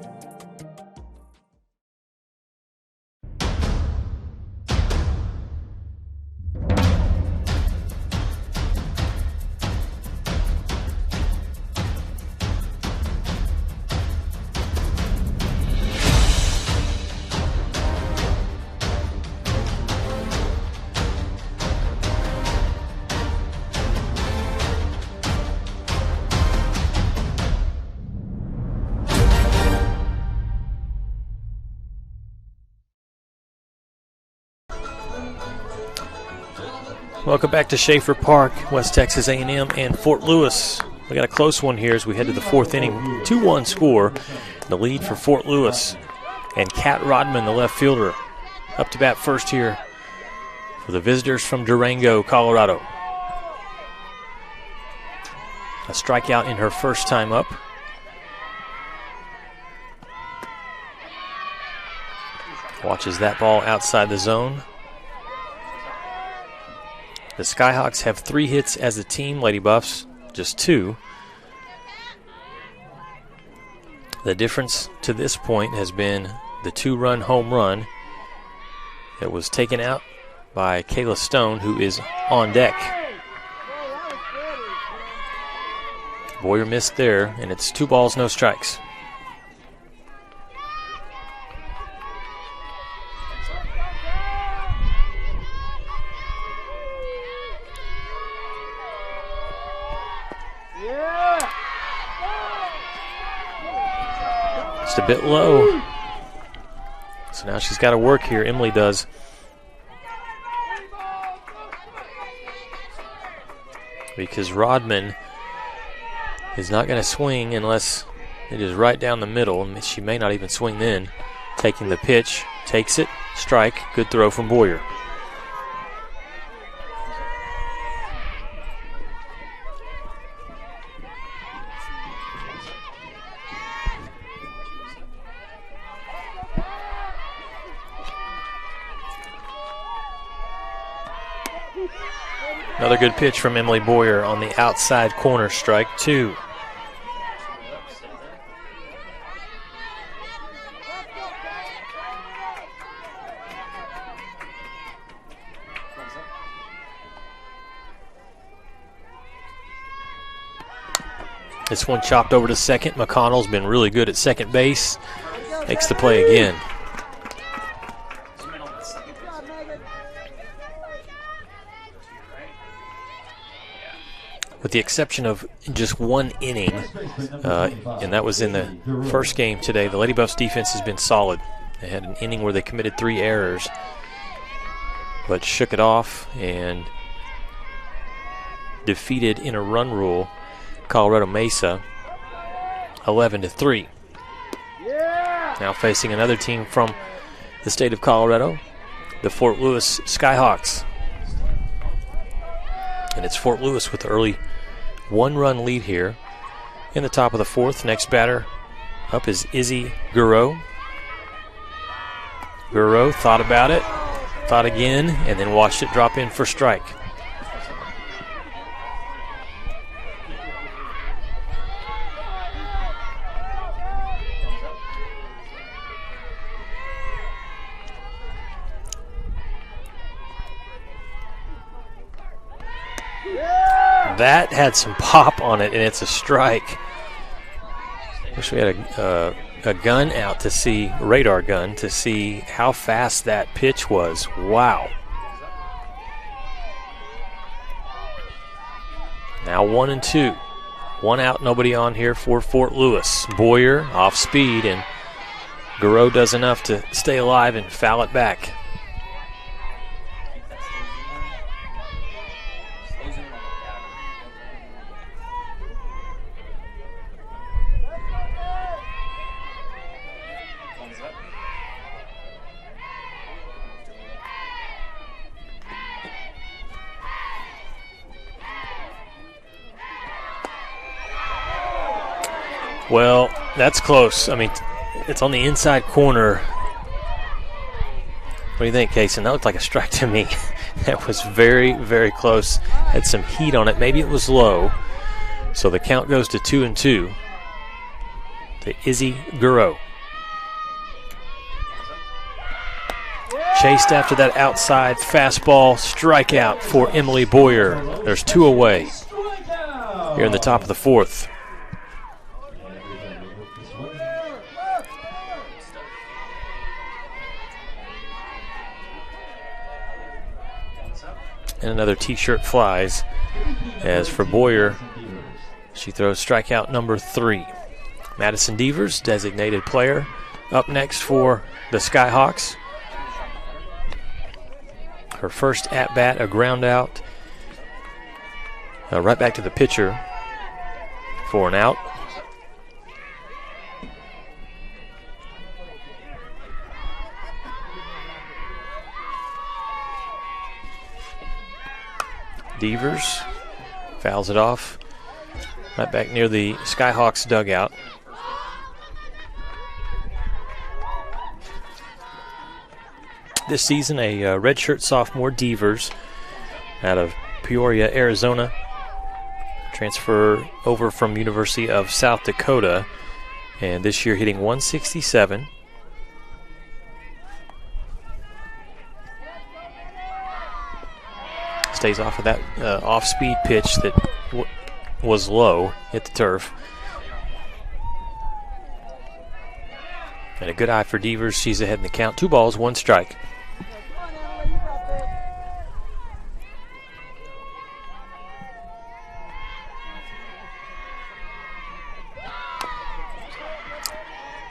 Welcome back to Schaefer Park, West Texas A&M and Fort Lewis. We got a close one here as we head to the fourth inning. 2-1 score. The lead for Fort Lewis. And Kat Rodman, the left fielder, up to bat first here for the visitors from Durango, Colorado. A strikeout in her first time up. Watches that ball outside the zone. The Skyhawks have 3 hits as a team. Lady Buffs, just 2. The difference to this point has been the 2-run home run that was taken out by Kayla Stone, who is on deck. Boyer missed there, and it's 2 balls, no strikes. Just a bit low. So now she's got to work here. Emily does. Because Rodman is not going to swing unless it is right down the middle. And she may not even swing then. Taking the pitch. Takes it. Strike. Good throw from Boyer. Another good pitch from Emily Boyer on the outside corner, strike 2. This one chopped over to second. McConnell's been really good at second base. Makes the play again. with the exception of just one inning, and that was in the first game today, the Lady Buffs defense has been solid. They had an inning where they committed 3 errors, but shook it off and defeated in a run rule Colorado Mesa 11-3. Now facing another team from the state of Colorado, the Fort Lewis Skyhawks. And it's Fort Lewis with the early 1-run lead here in the top of the 4th. Next batter up is Izzy Guro. Guro thought about it, thought again, and then watched it drop in for strike. That had some pop on it, and it's a strike. Wish we had a gun out to see, radar gun, to see how fast that pitch was. Wow. Now 1-2. 1 out, nobody on here for Fort Lewis. Boyer off speed, and Guro does enough to stay alive and foul it back. Well, that's close. I mean, it's on the inside corner. What do you think, Kaysen? That looked like a strike to me. That was very, very close. Had some heat on it. Maybe it was low. So the count goes to 2-2 to Izzy Guro. Chased after that outside fastball, strikeout for Emily Boyer. There's 2 away here in the top of the 4th. And another T-shirt flies. As for Boyer, she throws strikeout number 3. Madison Devers, designated player, up next for the Skyhawks. Her first at-bat, a ground out. Right back to the pitcher for an out. Devers fouls it off right back near the Skyhawks dugout. This season, a redshirt sophomore, Devers, out of Peoria, Arizona, transfer over from University of South Dakota, and this year hitting 167. Stays off of that off-speed pitch that was low, hit the turf. And a good eye for Devers. She's ahead in the count. 2 balls, 1 strike.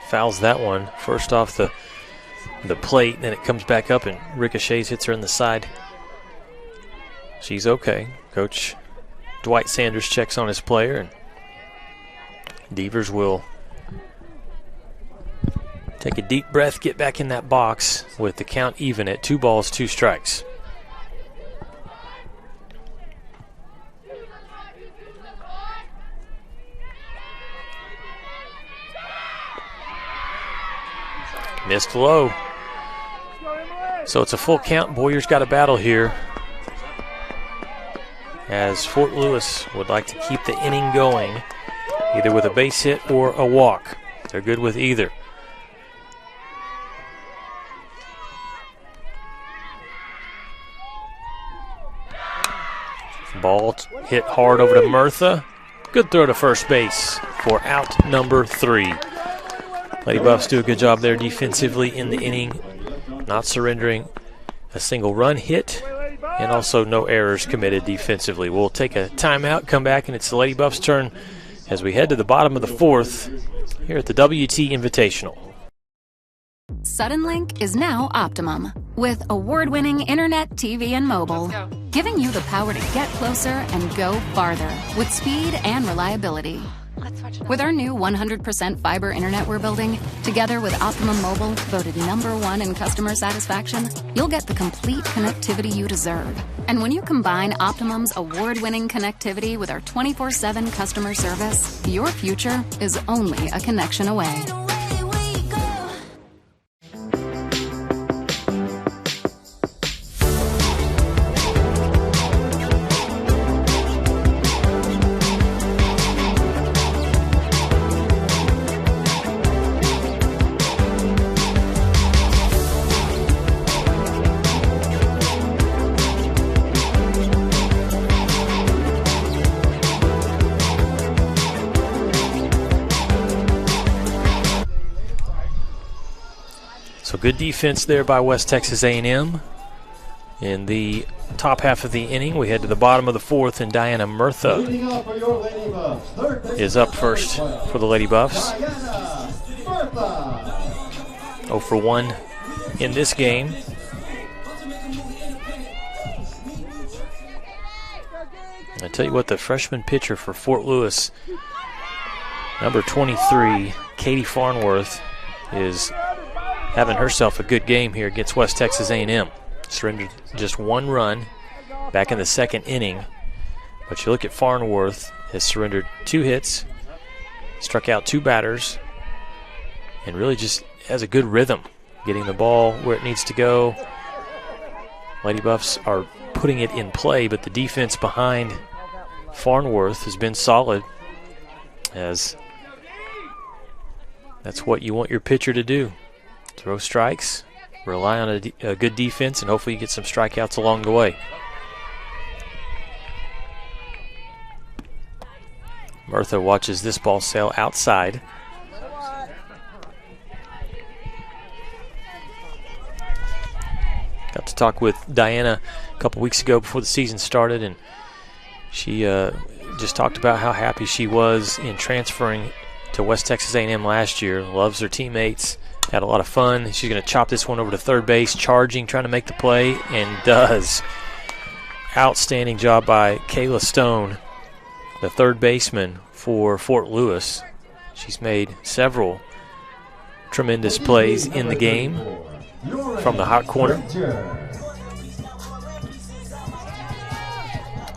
Fouls that one first off the plate, then it comes back up and ricochets, hits her in the side. She's okay. Coach Dwight Sanders checks on his player, and Devers will take a deep breath, get back in that box with the count even at 2 balls, 2 strikes. Missed low. So it's a full count. Boyer's got a battle here, as Fort Lewis would like to keep the inning going, either with a base hit or a walk. They're good with either. Ball hit hard over to Murtha. Good throw to first base for out number 3. Lady Buffs do a good job there defensively in the inning, not surrendering a single run hit and also no errors committed defensively. We'll take a timeout, come back, and it's the Lady Buffs' turn as we head to the bottom of the fourth here at the WT Invitational. Suddenlink is now Optimum, with award-winning internet, TV, and mobile, giving you the power to get closer and go farther with speed and reliability. With our new 100% fiber internet we're building, together with Optimum Mobile, voted #1 in customer satisfaction, you'll get the complete connectivity you deserve. And when you combine Optimum's award-winning connectivity with our 24/7 customer service, your future is only a connection away. So good defense there by West Texas A&M. In the top half of the inning, we head to the bottom of the fourth, and Diana Murtha is up first for the Lady Buffs. 0 for 1 in this game. I tell you what, the freshman pitcher for Fort Lewis, number 23, Katie Farnworth, is having herself a good game here against West Texas A&M. Surrendered just 1 run back in the second inning. But you look at Farnworth, has surrendered 2 hits, struck out 2 batters, and really just has a good rhythm, getting the ball where it needs to go. Lady Buffs are putting it in play, but the defense behind Farnworth has been solid, as that's what you want your pitcher to do. Throw strikes, rely on a good defense, and hopefully you get some strikeouts along the way. Murtha watches this ball sail outside. Got to talk with Diana a couple weeks ago before the season started, and she just talked about how happy she was in transferring to West Texas A&M last year. Loves her teammates. Had a lot of fun. She's going to chop this one over to third base, charging, trying to make the play, and does. Outstanding job by Kayla Stone, the third baseman for Fort Lewis. She's made several tremendous plays in the game from the hot corner.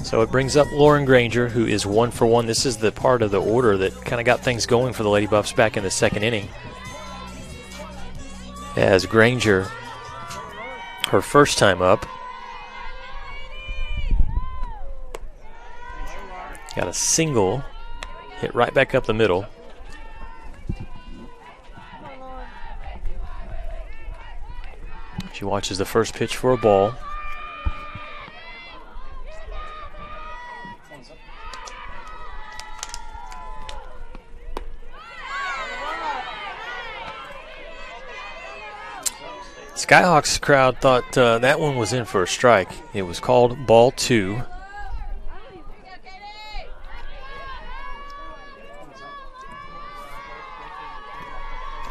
So it brings up Lauren Granger, who is 1 for 1. This is the part of the order that kind of got things going for the Lady Buffs back in the second inning. As Granger, her first time up, got a single, hit right back up the middle. She watches the first pitch for a ball. Skyhawks crowd thought that one was in for a strike. It was called ball 2.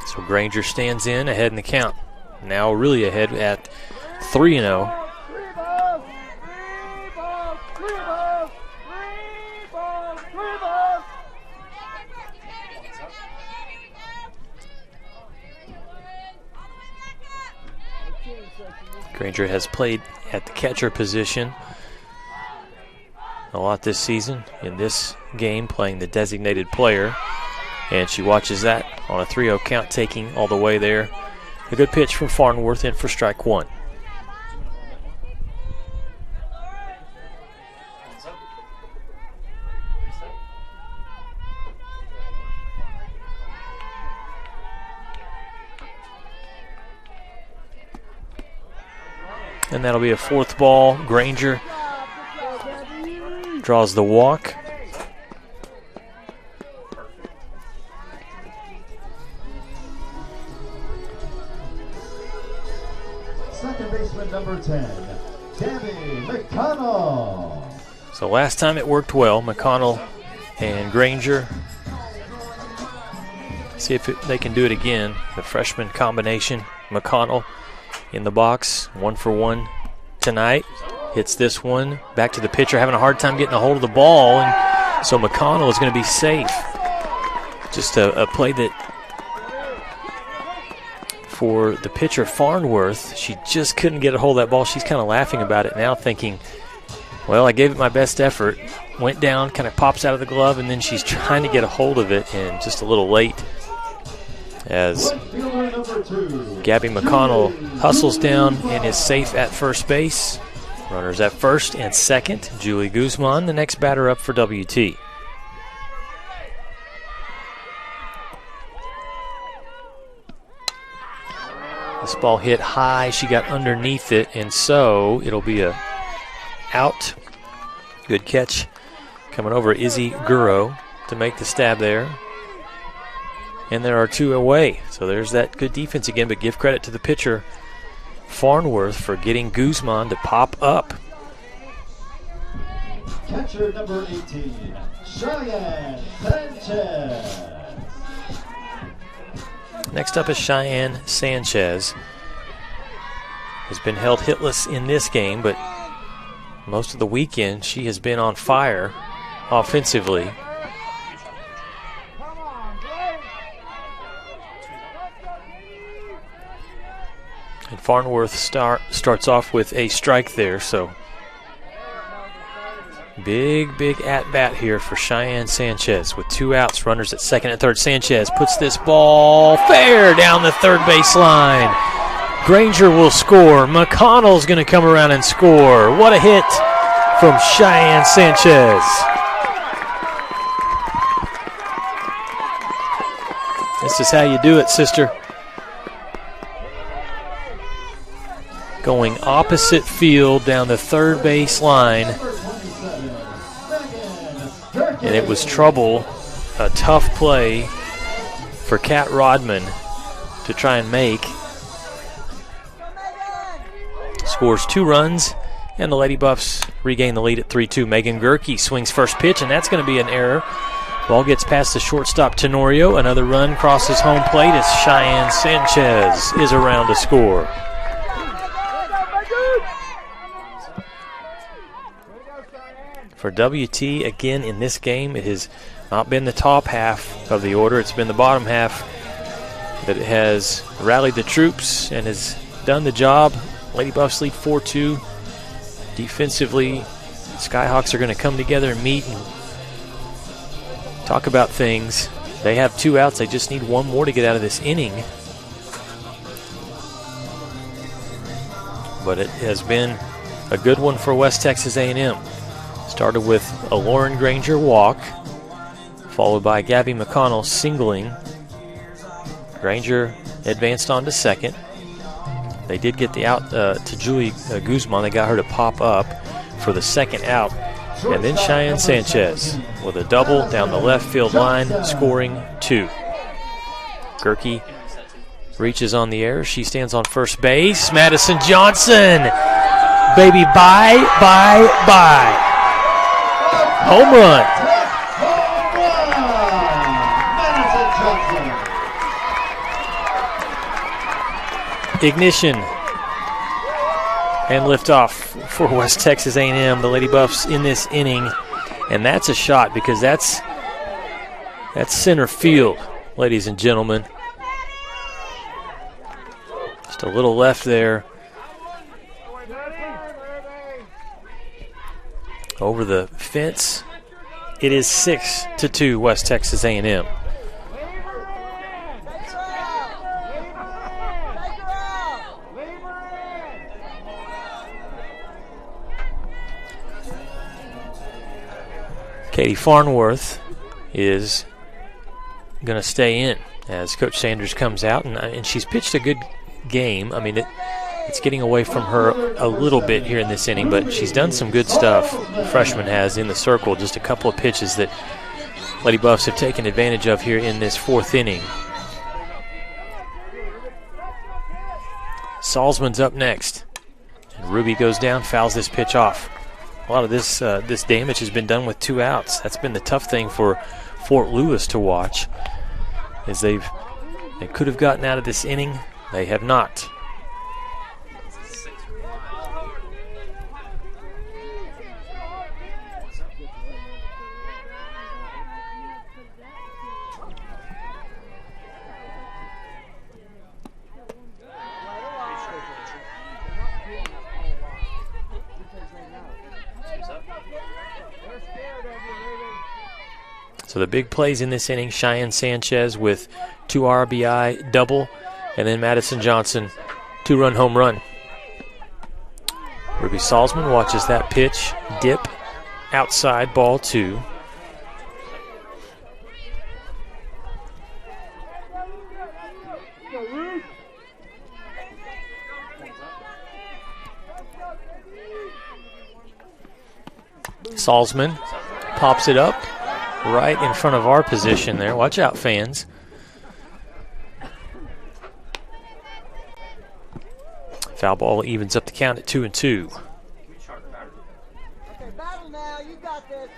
So Granger stands in ahead in the count. Now really ahead at 3-0. Granger has played at the catcher position a lot this season. In this game, playing the designated player. And she watches that on a 3-0 count, taking all the way there. A good pitch from Farnworth in for strike 1. And that'll be a 4th ball. Granger draws the walk. Second baseman number 10, Gabby McConnell. So last time it worked well, McConnell and Granger. See if they can do it again. The freshman combination, McConnell in the box, 1-for-1 tonight. Hits this one, back to the pitcher, having a hard time getting a hold of the ball, and so McConnell is going to be safe. Just a play that for the pitcher Farnworth, she just couldn't get a hold of that ball. She's kind of laughing about it now, thinking, well, I gave it my best effort, went down, kind of pops out of the glove, and then she's trying to get a hold of it, and just a little late as Gabby McConnell hustles down and is safe at first base. Runners at first and second. Julie Guzman, the next batter up for WT. This ball hit high. She got underneath it, and so it'll be a out. Good catch coming over Izzy Guro to make the stab there. And there are 2 away. So there's that good defense again, but give credit to the pitcher Farnworth for getting Guzman to pop up. Catcher number 18, Cheyenne Sanchez. Next up is Cheyenne Sanchez. Has been held hitless in this game, but most of the weekend she has been on fire offensively. And Farnworth starts off with a strike there, so big at-bat here for Cheyenne Sanchez with 2 outs, runners at second and third. Sanchez puts this ball fair down the third base line. Granger will score. McConnell's going to come around and score. What a hit from Cheyenne Sanchez. This is how you do it, sister. Going opposite field down the third base line. And it was trouble, a tough play for Kat Rodman to try and make. Scores 2 runs, and the Lady Buffs regain the lead at 3-2. Megan Gerke swings first pitch, and that's going to be an error. Ball gets past the shortstop Tenorio. Another run crosses home plate as Cheyenne Sanchez is around to score. For WT, again in this game, it has not been the top half of the order. It's been the bottom half that has rallied the troops and has done the job. Lady Buffs lead 4-2. Defensively, Skyhawks are going to come together and meet and talk about things. They have 2 outs. They just need 1 more to get out of this inning. But it has been a good one for West Texas A&M. Started with a Lauren Granger walk, followed by Gabby McConnell singling. Granger advanced on to second. They did get the out to Julie Guzman. They got her to pop up for the second out. And then Cheyenne Sanchez with a double down the left field line, scoring 2. Gerke reaches on the air. She stands on first base. Madison Johnson, baby, bye. Home run. Ignition and liftoff for West Texas A&M. The Lady Buffs in this inning, and that's a shot because that's center field, ladies and gentlemen. Just a little left there. Over the fence. It is 6-2 West Texas A&M. Katie Farnworth is going to stay in as Coach Sanders comes out, and she's pitched a good game. I mean, it's getting away from her a little bit here in this inning, but she's done some good stuff. The freshman has in the circle, just a couple of pitches that Lady Buffs have taken advantage of here in this 4th inning. Salzman's up next. Ruby goes down, fouls this pitch off. A lot of this damage has been done with 2 outs. That's been the tough thing for Fort Lewis to watch, is they could have gotten out of this inning. They have not. So the big plays in this inning, Cheyenne Sanchez with 2 RBI double, and then Madison Johnson, 2-run home run. Ruby Salzman watches that pitch dip outside, ball 2. Salzman pops it up right in front of our position there. Watch out, fans. Foul ball evens up the count at 2-2. Okay, battle now. You got this.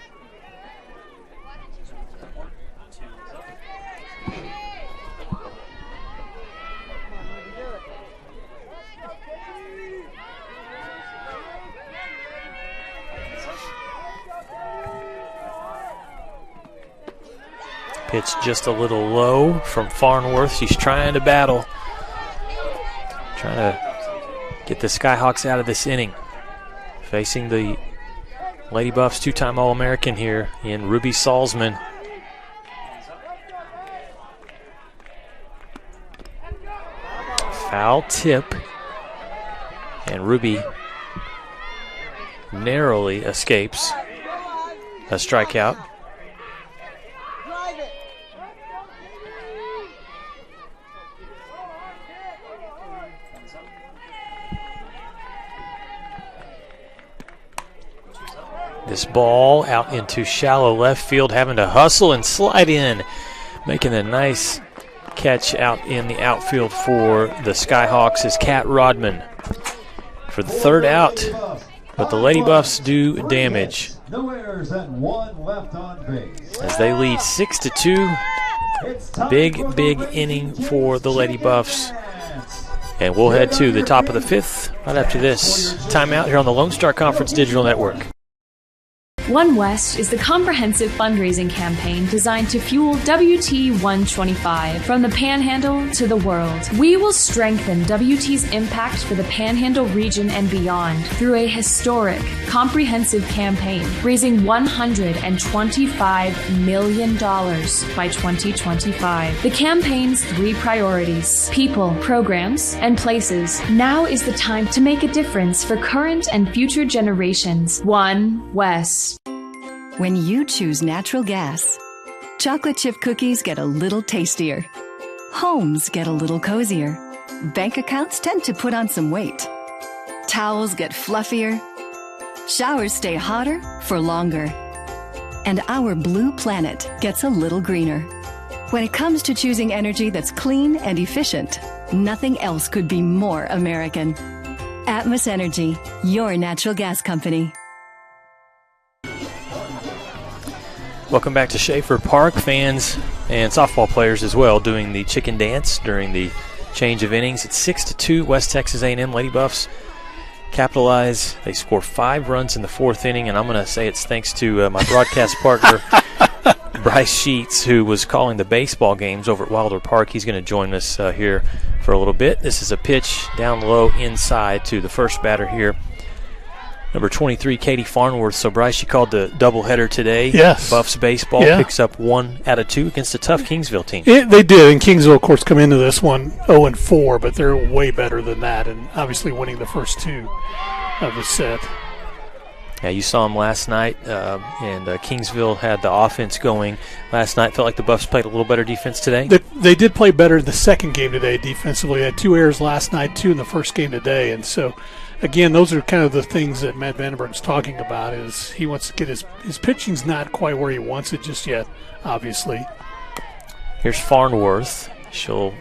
Pitch just a little low from Farnworth. She's trying to battle. Trying to get the Skyhawks out of this inning. Facing the Lady Buffs 2-time All-American here in Ruby Salzman. Foul tip. And Ruby narrowly escapes a strikeout. This ball out into shallow left field, having to hustle and slide in, making a nice catch out in the outfield for the Skyhawks is Kat Rodman for the 3rd out, but the Lady Buffs do damage. No errors and 1 left on base. As they lead 6-2. Big inning for the Lady Buffs. And we'll head to the top of the 5th right after this timeout here on the Lone Star Conference Digital Network. One West is the comprehensive fundraising campaign designed to fuel WT 125 from the Panhandle to the world. We will strengthen WT's impact for the Panhandle region and beyond through a historic, comprehensive campaign, raising $125 million by 2025. The campaign's 3 priorities: people, programs, and places. Now is the time to make a difference for current and future generations. One West. When you choose natural gas, chocolate chip cookies get a little tastier. Homes get a little cozier. Bank accounts tend to put on some weight. Towels get fluffier. Showers stay hotter for longer. And our blue planet gets a little greener. When it comes to choosing energy that's clean and efficient, nothing else could be more American. Atmos Energy, your natural gas company. Welcome back to Schaefer Park. Fans and softball players as well doing the chicken dance during the change of innings. It's 6-2. West Texas A&M Lady Buffs capitalize. They score 5 runs in the 4th inning, and I'm going to say it's thanks to my broadcast partner, Bryce Sheets, who was calling the baseball games over at Wilder Park. He's going to join us here for a little bit. This is a pitch down low inside to the first batter here, number 23, Katie Farnworth. So, Bryce, you called the doubleheader today. Yes. Buffs baseball picks up 1 out of 2 against a tough Kingsville team. They did, and Kingsville, of course, come into this one 0-4, but they're way better than that, and obviously winning the first 2 of the set. Yeah, you saw them last night, and Kingsville had the offense going last night. Felt like the Buffs played a little better defense today. They did play better in the second game today defensively. They had 2 errors last night, 2 in the first game today, and so again, those are kind of the things that Matt Vandenberg's talking about. Is he wants to get his pitching's not quite where he wants it just yet, obviously. Here's Farnworth. She'll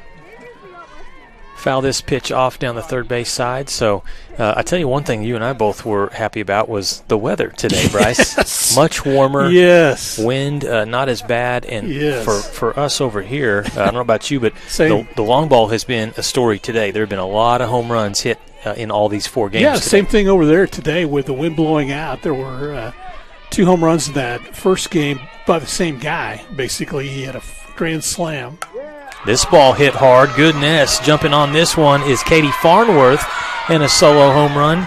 foul this pitch off down the third base side. So I tell you one thing you and I both were happy about was the weather today, Bryce. Yes. Much warmer. Yes. Wind not as bad. And yes. for us over here, I don't know about you, but Same. the long ball has been a story today. There have been a lot of home runs hit in all these 4 games today. Same thing over there today with the wind blowing out. There were 2 home runs in that first game by the same guy. Basically, he had a grand slam. This ball hit hard. Goodness. Jumping on this one is Katie Farnworth and a solo home run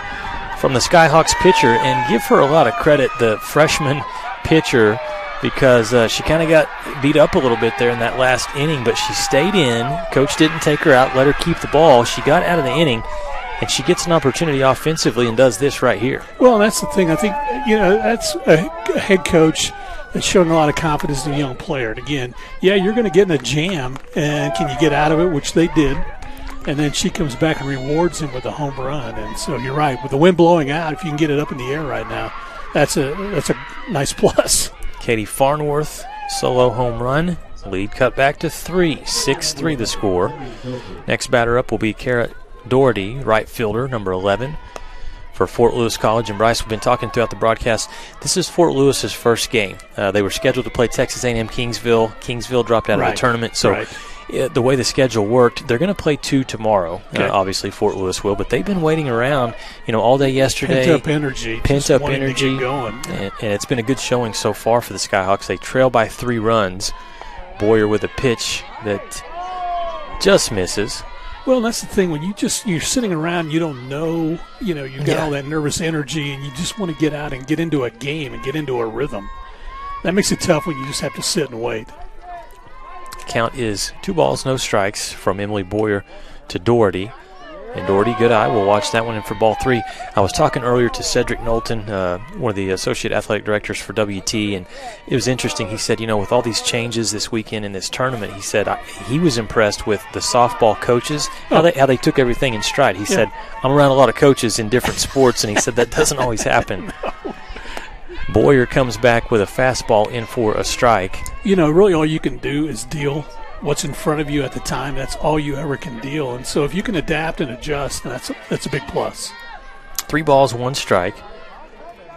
from the Skyhawks pitcher. And give her a lot of credit, the freshman pitcher, because she kind of got beat up a little bit there in that last inning, but she stayed in. Coach didn't take her out, let her keep the ball. She got out of the inning, and she gets an opportunity offensively and does this right here. Well, that's the thing. I think, that's a head coach that's showing a lot of confidence in a young player. And again, you're going to get in a jam, and can you get out of it, which they did. And then she comes back and rewards him with a home run. And so you're right. With the wind blowing out, if you can get it up in the air right now, that's a nice plus. Katie Farnworth, solo home run. Lead cut back to 3. 6-3 the score. Next batter up will be Kara Doherty, right fielder, number 11, for Fort Lewis College. And Bryce, we've been talking throughout the broadcast. This is Fort Lewis's first game. They were scheduled to play Texas A&M Kingsville. Kingsville dropped out of the tournament. So the way the schedule worked, they're going to play 2 tomorrow. Okay. Obviously, Fort Lewis will, but they've been waiting around, all day yesterday. Pent-up energy. Pent-up energy. To get going. And it's been a good showing so far for the Skyhawks. They trail by 3 runs. Boyer with a pitch that just misses. Well, that's the thing. When you're sitting around, you don't know, you've got all that nervous energy, and you just want to get out and get into a game and get into a rhythm. That makes it tough when you just have to sit and wait. Count is 2 balls, no strikes from Emily Boyer to Doherty. And Doherty, good eye. We'll watch that one in for ball 3. I was talking earlier to Cedric Knowlton, one of the associate athletic directors for WT, and it was interesting. He said, with all these changes this weekend in this tournament, he said he was impressed with the softball coaches, how they took everything in stride. He said, I'm around a lot of coaches in different sports, and he said that doesn't always happen. No. Boyer comes back with a fastball in for a strike. Really all you can do is deal what's in front of you at the time. That's all you ever can deal. And so if you can adapt and adjust, that's a big plus. 3 balls, 1 strike.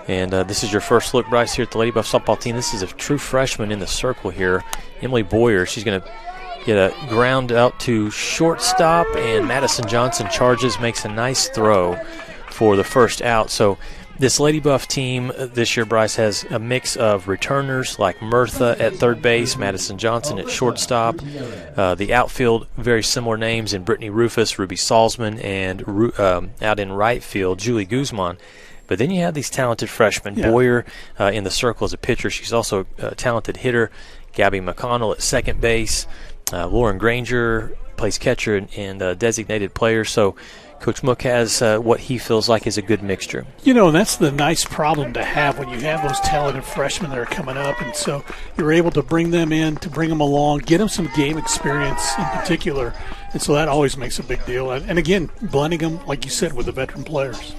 And this is your first look, Bryce, here at the Lady Buff softball team. This is a true freshman in the circle here, Emily Boyer. She's going to get a ground out to shortstop, and Madison Johnson charges, makes a nice throw for the first out. So this Lady Buff team this year, Bryce, has a mix of returners like Murtha at third base, Madison Johnson at shortstop. The outfield, very similar names in Brittany Rufus, Ruby Salzman, and out in right field, Julie Guzman. But then you have these talented freshmen. Boyer in the circle as a pitcher. She's also a talented hitter. Gabby McConnell at second base. Lauren Granger plays catcher and designated player. So Coach Mook has what he feels like is a good mixture. And that's the nice problem to have when you have those talented freshmen that are coming up. And so you're able to bring them in, to bring them along, get them some game experience in particular. And so that always makes a big deal. And again, blending them, like you said, with the veteran players.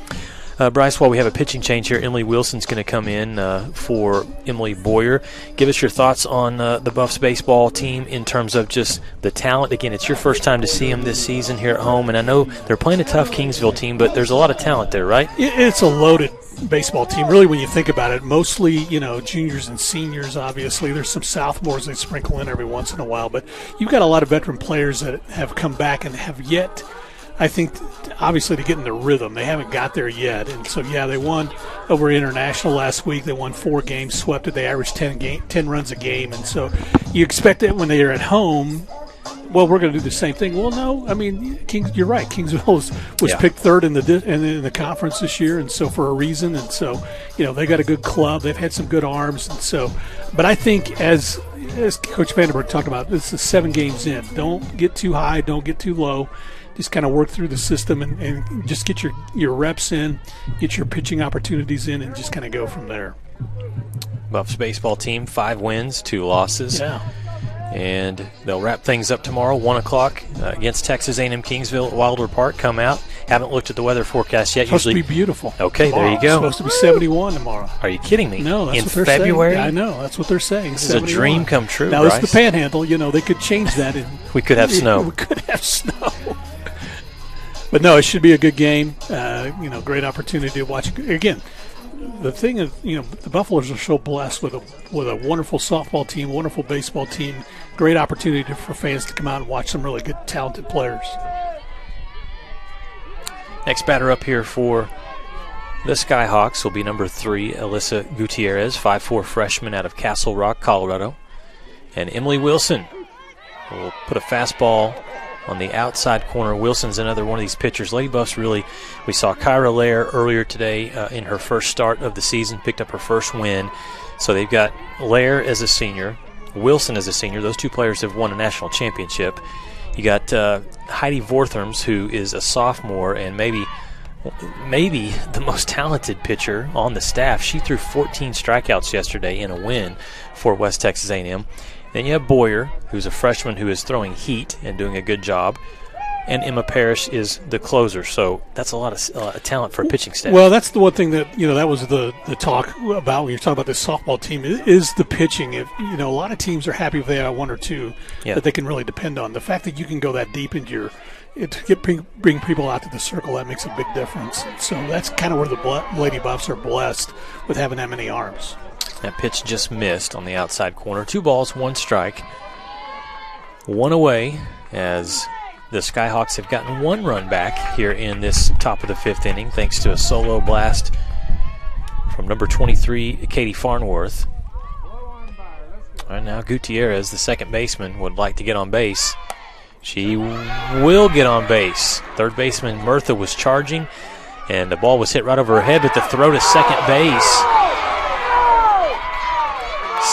Bryce, while we have a pitching change here, Emily Wilson's going to come in for Emily Boyer. Give us your thoughts on the Buffs baseball team in terms of just the talent. Again, it's your first time to see them this season here at home, and I know they're playing a tough Kingsville team, but there's a lot of talent there, right? It's a loaded baseball team, really, when you think about it. Mostly, juniors and seniors, obviously. There's some sophomores they sprinkle in every once in a while, but you've got a lot of veteran players that have come back and have yet, I think, obviously, to get in the rhythm. They haven't got there yet. And so, they won over Invitational last week. They won 4 games, swept it. They averaged 10 runs a game. And so you expect that when they are at home, well, we're going to do the same thing. Well, no, I mean, you're right. Kingsville was picked third in the conference this year, and so for a reason. And so, they got a good club. They've had some good arms. And so, but I think as Coach Vandenberg talked about, this is 7 games in. Don't get too high. Don't get too low. Just kind of work through the system and just get your reps in, get your pitching opportunities in, and just kind of go from there. Buffs baseball team, 5 wins, 2 losses. Yeah. And they'll wrap things up tomorrow, 1 o'clock, against Texas A&M Kingsville at Wilder Park. Come out. Haven't looked at the weather forecast yet. It's supposed to be beautiful. Okay, tomorrow. There you go. It's supposed to be 71 tomorrow. Are you kidding me? No, that's in what they're February? saying. I know. That's what they're saying. This is a dream come true, Now, Bryce. it's the Panhandle. They could change that. We could have snow. We could have snow. But no, it should be a good game. Great opportunity to watch. Again, the thing is, the Buffaloes are so blessed with a wonderful softball team, wonderful baseball team. Great opportunity for fans to come out and watch some really good, talented players. Next batter up here for the Skyhawks will be number 3, Alyssa Gutierrez, 5'4" freshman out of Castle Rock, Colorado. And Emily Wilson will put a fastball on the outside corner. Wilson's another one of these pitchers. Lady Buffs we saw Kyra Lair earlier today in her first start of the season, picked up her first win. So they've got Lair as a senior, Wilson as a senior. Those two players have won a national championship. You got Heidi Vortherms, who is a sophomore and maybe the most talented pitcher on the staff. She threw 14 strikeouts yesterday in a win for West Texas A&M. Then you have Boyer, who's a freshman who is throwing heat and doing a good job. And Emma Parrish is the closer. So that's a lot of talent for a pitching staff. Well, that's the one thing that, that was the talk about when you're talking about this softball team is the pitching. If a lot of teams are happy if they have one or two that they can really depend on. The fact that you can go that deep into bring people out to the circle, that makes a big difference. So that's kind of where the Lady Buffs are blessed with having that many arms. That pitch just missed on the outside corner. 2 balls, 1 strike. 1 away as the Skyhawks have gotten 1 run back here in this top of the 5th inning thanks to a solo blast from number 23, Katie Farnworth. All right, now Gutierrez, the second baseman, would like to get on base. She will get on base. Third baseman Murtha was charging, and the ball was hit right over her head, but the throw to second base.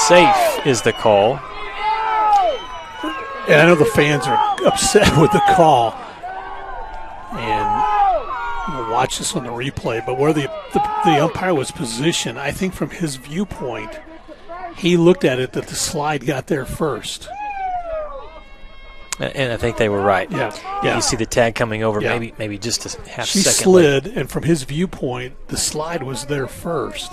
Safe is the call. And I know the fans are upset with the call. And we'll watch this on the replay, but where the umpire was positioned, I think from his viewpoint, he looked at it that the slide got there first. And I think they were right. Yeah. You see the tag coming over, maybe just a half she second. She slid, and from his viewpoint, the slide was there first.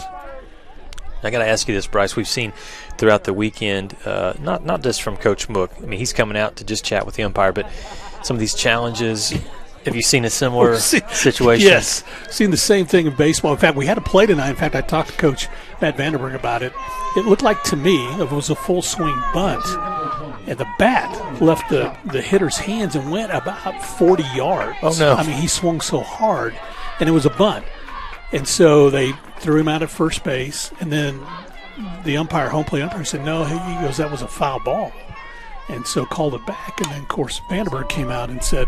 I got to ask you this, Bryce. We've seen throughout the weekend, not just from Coach Mook. I mean, he's coming out to just chat with the umpire, but some of these challenges. Have you seen a similar situation? Yes, seen the same thing in baseball. In fact, we had a play tonight. In fact, I talked to Coach Matt Vanderberg about it. It looked like to me it was a full swing bunt, and the bat left the hitter's hands and went about 40 yards. Oh, no. I mean, he swung so hard, and it was a bunt. And so they threw him out at first base, and then the home plate umpire said, no, he goes, that was a foul ball. And so called it back. And then, of course, Vanderberg came out and said,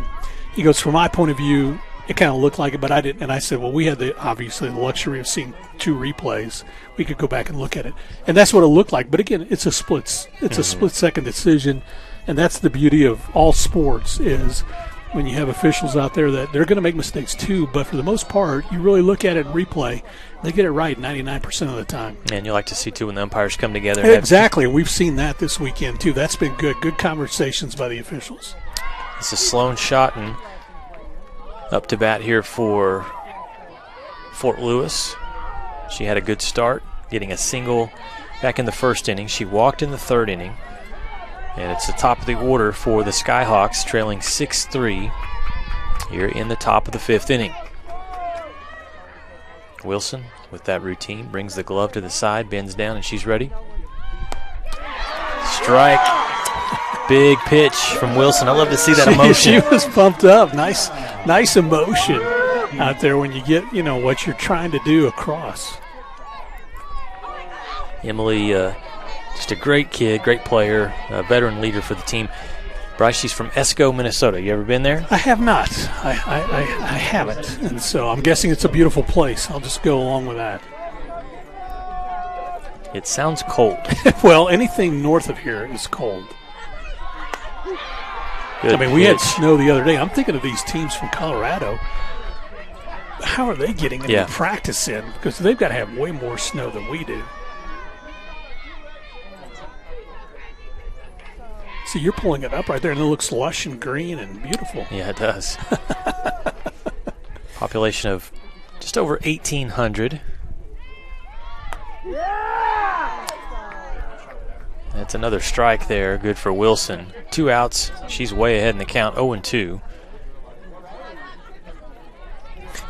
he goes, from my point of view, it kind of looked like it, but I didn't. And I said, well, we had obviously the luxury of seeing 2 replays. We could go back and look at it. And that's what it looked like. But, again, it's a split-second decision, and that's the beauty of all sports is when you have officials out there that they're going to make mistakes too, but for the most part, you really look at it in replay, they get it right 99% of the time. And you like to see, too, when the umpires come together. Exactly. We've seen that this weekend, too. That's been good. Good conversations by the officials. This is Sloan Schotten up to bat here for Fort Lewis. She had a good start, getting a single back in the first inning. She walked in the third inning. And it's the top of the order for the Skyhawks, trailing 6-3 here in the top of the 5th inning. Wilson, with that routine, brings the glove to the side, bends down, and she's ready. Strike. Big pitch from Wilson. I love to see that emotion. She was pumped up. Nice emotion out there when you get, what you're trying to do across. Emily, just a great kid, great player, a veteran leader for the team. Bryce, she's from Esco, Minnesota. You ever been there? I have not. I haven't. And so I'm guessing it's a beautiful place. I'll just go along with that. It sounds cold. Well, anything north of here is cold. Good we had snow the other day. I'm thinking of these teams from Colorado. How are they getting any practice in? Because they've got to have way more snow than we do. See, you're pulling it up right there, and it looks lush and green and beautiful. Yeah, it does. Population of just over 1,800. That's another strike there, good for Wilson. 2 outs. She's way ahead in the count, 0-2.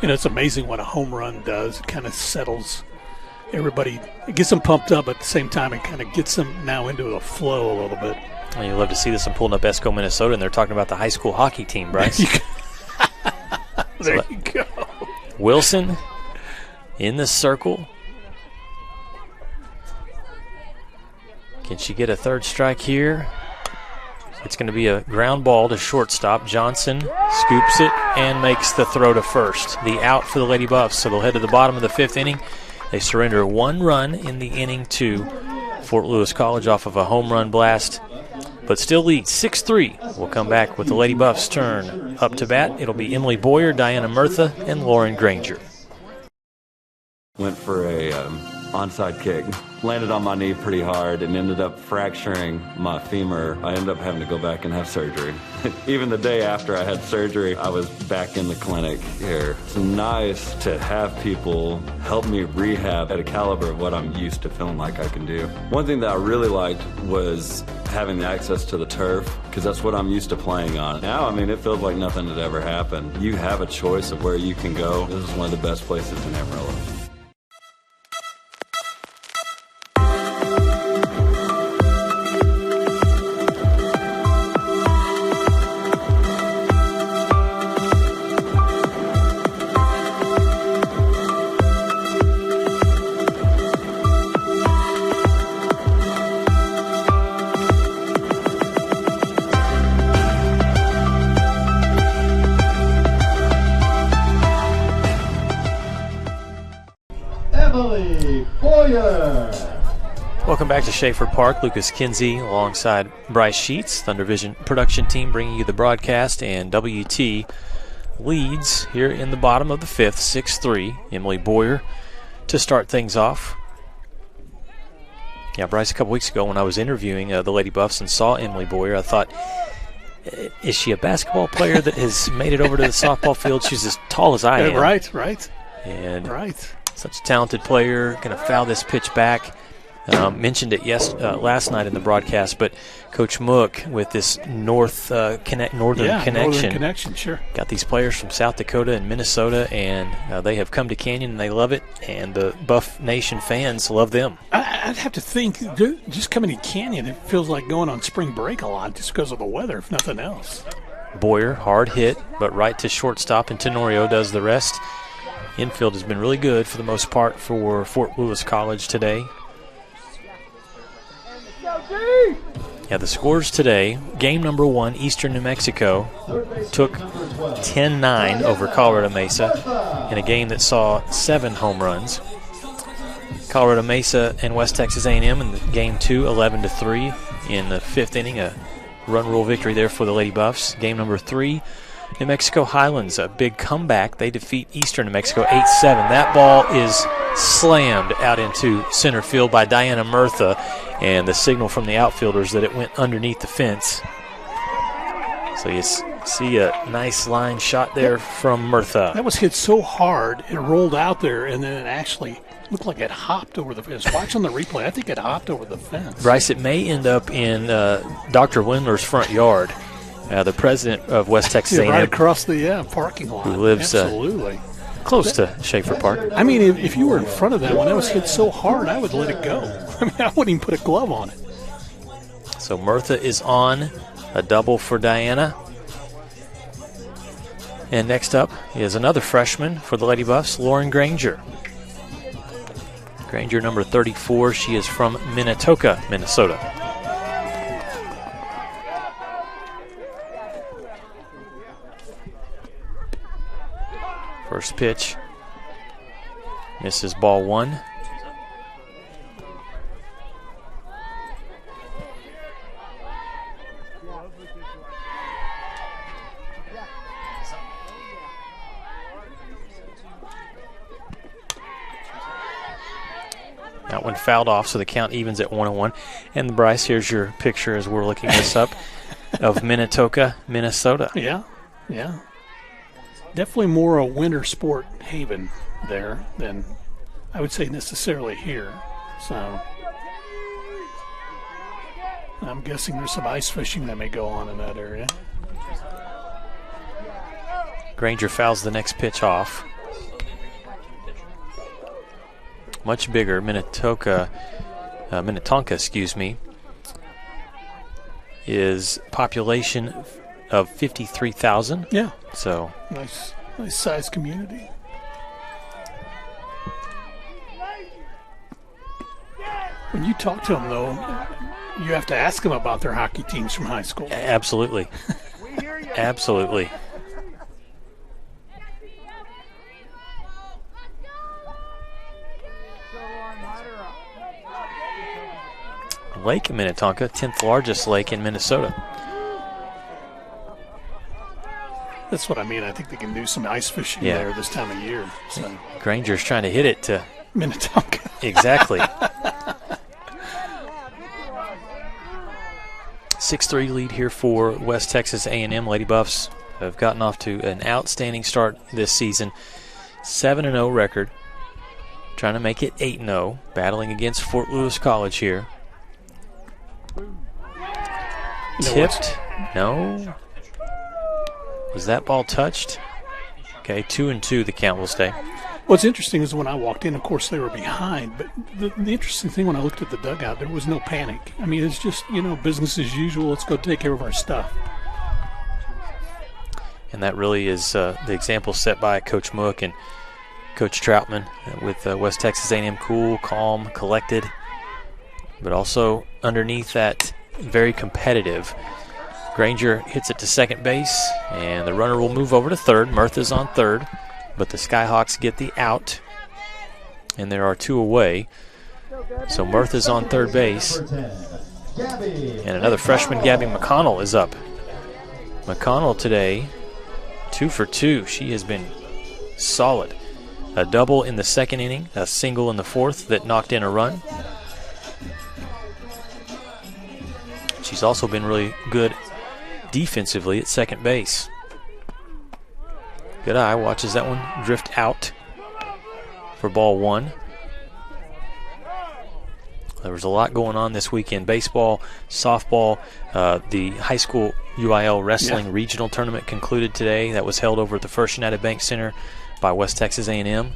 It's amazing what a home run does. It kind of settles everybody. It gets them pumped up, but at the same time, it kind of gets them now into a flow a little bit. Well, you love to see this. I'm pulling up Esco, Minnesota, and they're talking about the high school hockey team, Bryce. There you go. Wilson in the circle. Can she get a third strike here? It's going to be a ground ball to shortstop. Johnson scoops it and makes the throw to first. The out for the Lady Buffs, so they'll head to the bottom of the 5th inning. They surrender 1 run in the inning to Fort Lewis College off of a home run blast, but still lead 6-3. We'll come back with the Lady Buffs' turn up to bat. It'll be Emily Boyer, Diana Murtha, and Lauren Granger. Went for a onside kick, landed on my knee pretty hard and ended up fracturing my femur. I ended up having to go back and have surgery. Even the day after I had surgery, I was back in the clinic here. It's nice to have people help me rehab at a caliber of what I'm used to feeling like I can do. One thing that I really liked was having the access to the turf, because that's what I'm used to playing on. Now, it feels like nothing had ever happened. You have a choice of where you can go. This is one of the best places in Amarillo. Welcome back to Schaefer Park. Lucas Kinsey alongside Bryce Sheets, Thunder Vision production team, bringing you the broadcast, and WT leads here in the bottom of the 5th, 6-3. Emily Boyer to start things off. Yeah, Bryce, a couple weeks ago when I was interviewing the Lady Buffs and saw Emily Boyer, I thought, is she a basketball player that has made it over to the softball field? She's as tall as I am. Right. And such a talented player, going to foul this pitch back. Mentioned it last night in the broadcast, but Coach Mook with this northern connection, sure. Got these players from South Dakota and Minnesota, and they have come to Canyon, and they love it, and the Buff Nation fans love them. I'd have to think, just coming to Canyon, it feels like going on spring break a lot just because of the weather, if nothing else. Boyer, hard hit, but right to shortstop, and Tenorio does the rest. Infield has been really good for the most part for Fort Lewis College today. Yeah, the scores today, game number 1, Eastern New Mexico took 10-9 over Colorado Mesa in a game that saw 7 home runs. Colorado Mesa and West Texas A&M in game 2, 11-3 in the 5th inning, a run rule victory there for the Lady Buffs. Game number 3, New Mexico Highlands, a big comeback. They defeat Eastern New Mexico 8-7. That ball is slammed out into center field by Diana Murtha, and the signal from the outfielders that it went underneath the fence. So you see a nice line shot there from Murtha. That was hit so hard, it rolled out there, and then it actually looked like it hopped over the fence. Watch on the replay, I think it hopped over the fence. Bryce, it may end up in Dr. Windler's front yard. The president of West Texas A&M. Right across the parking lot. Who lives absolutely close to Schaefer Park. If you were in front of that one, that was hit so hard, I would let it go. I wouldn't even put a glove on it. So Murtha is on, a double for Diana. And next up is another freshman for the Lady Buffs, Lauren Granger. Granger, number 34. She is from Minnetonka, Minnesota. First pitch misses, ball 1. That one fouled off, so the count evens at 1-1. And Bryce, here's your picture as we're looking this up of Minnetonka, Minnesota. Yeah. Definitely more a winter sport haven there than I would say necessarily here. So I'm guessing there's some ice fishing that may go on in that area. Granger fouls the next pitch off. much bigger. Minnetonka, is population of 53,000. Yeah. So nice size community. When you talk to them, though, you have to ask them about their hockey teams from high school. Absolutely. Absolutely. Lake in Minnetonka, 10th largest lake in Minnesota. That's what I mean. I think they can do some ice fishing there this time of year. So. Granger's trying to hit it to Minnetonka. Exactly. 6-3 lead here for West Texas A&M. Lady Buffs have gotten off to an outstanding start this season. 7-0 record. Trying to make it 8-0. Battling against Fort Lewis College here. Tipped. No. Was that ball touched? Okay, 2-2 the count will stay. What's interesting is when I walked in, of course, they were behind. But the interesting thing when I looked at the dugout, there was no panic. I mean, it's just, business as usual. Let's go take care of our stuff. And that really is the example set by Coach Mook and Coach Troutman with West Texas A&M. Cool, calm, collected, but also underneath that, very competitive. Granger hits it to second base, and the runner will move over to third. Murtha's on third, but the Skyhawks get the out, and there are two away. So Murtha's on third base, and another freshman, Gabby McConnell, is up. McConnell today, 2 for 2. She has been solid. A double in the second inning, a single in the fourth that knocked in a run. She's also been really good defensively at second base. Good eye watches that one drift out for ball one. There was a lot going on this weekend. Baseball, softball, the high school UIL wrestling regional tournament concluded today. That was held over at the First United Bank Center by West Texas A&M.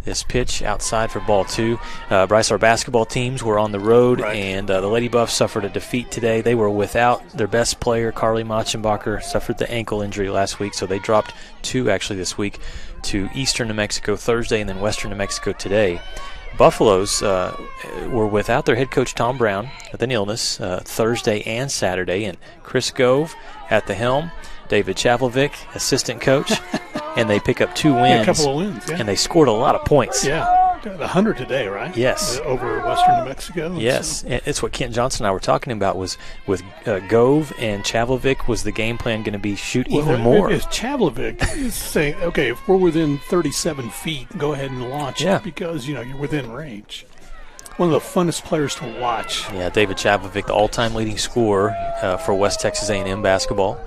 This pitch outside for ball two. Bryce, our basketball teams were on the road, and the Lady Buffs suffered a defeat today. They were without their best player, Carly Machenbacher, suffered the ankle injury last week, so they dropped two actually this week to Eastern New Mexico Thursday and then Western New Mexico today. Buffaloes were without their head coach Tom Brown with an illness Thursday and Saturday, and Chris Gove at the helm, David Chavlovic, assistant coach, and they pick up 2 wins. A couple of wins, and they scored a lot of points. Yeah, 100 today, right? Yes. Over Western New Mexico. Yes, and it's what Kent Johnson and I were talking about was with Gove and Chavlovic, was the game plan going to be shoot even more? If Chavlovic is saying, okay, if we're within 37 feet, go ahead and launch it because, you're within range. One of the funnest players to watch. Yeah, David Chavlovic, the all-time leading scorer for West Texas A&M basketball.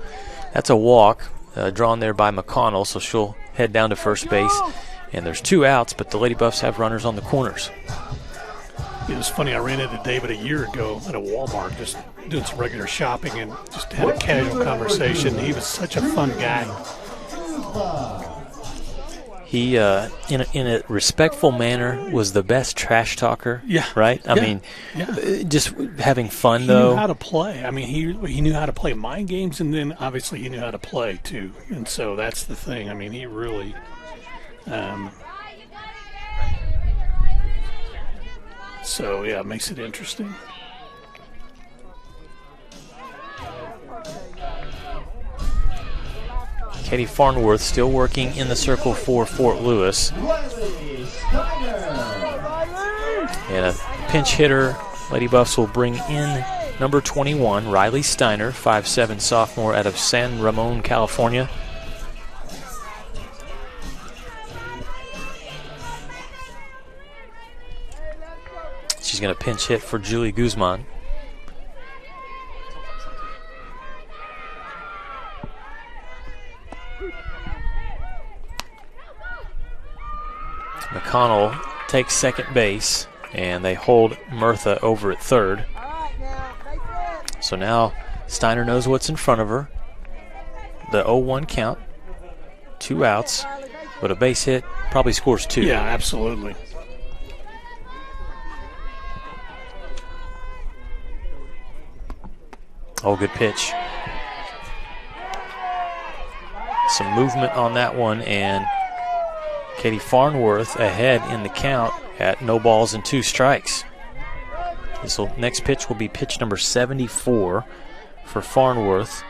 That's a walk drawn there by McConnell, so she'll head down to first base. And there's 2 outs, but the Lady Buffs have runners on the corners. It was funny, I ran into David a year ago at a Walmart just doing some regular shopping and just had a casual conversation. He was such a fun guy. He, in a respectful manner, was the best trash talker. Yeah. Right? I mean, just having fun, though. He knew how to play. I mean, he knew how to play mind games, and then obviously he knew how to play, too. And so that's the thing. I mean, he really so, yeah, it makes it interesting. Katie Farnworth still working in the circle for Fort Lewis. And a pinch hitter, Lady Buffs will bring in number 21, Riley Steiner, 5'7" sophomore out of San Ramon, California. She's going to pinch hit for Julie Guzman. McConnell takes second base, and they hold Murtha over at third. So now Steiner knows what's in front of her. The 0-1 count, 2 outs, but a base hit probably scores 2. Yeah, absolutely. Oh, good pitch. Some movement on that one, and Katie Farnworth ahead in the count at no balls and 2 strikes. This next pitch will be pitch number 74 for Farnworth.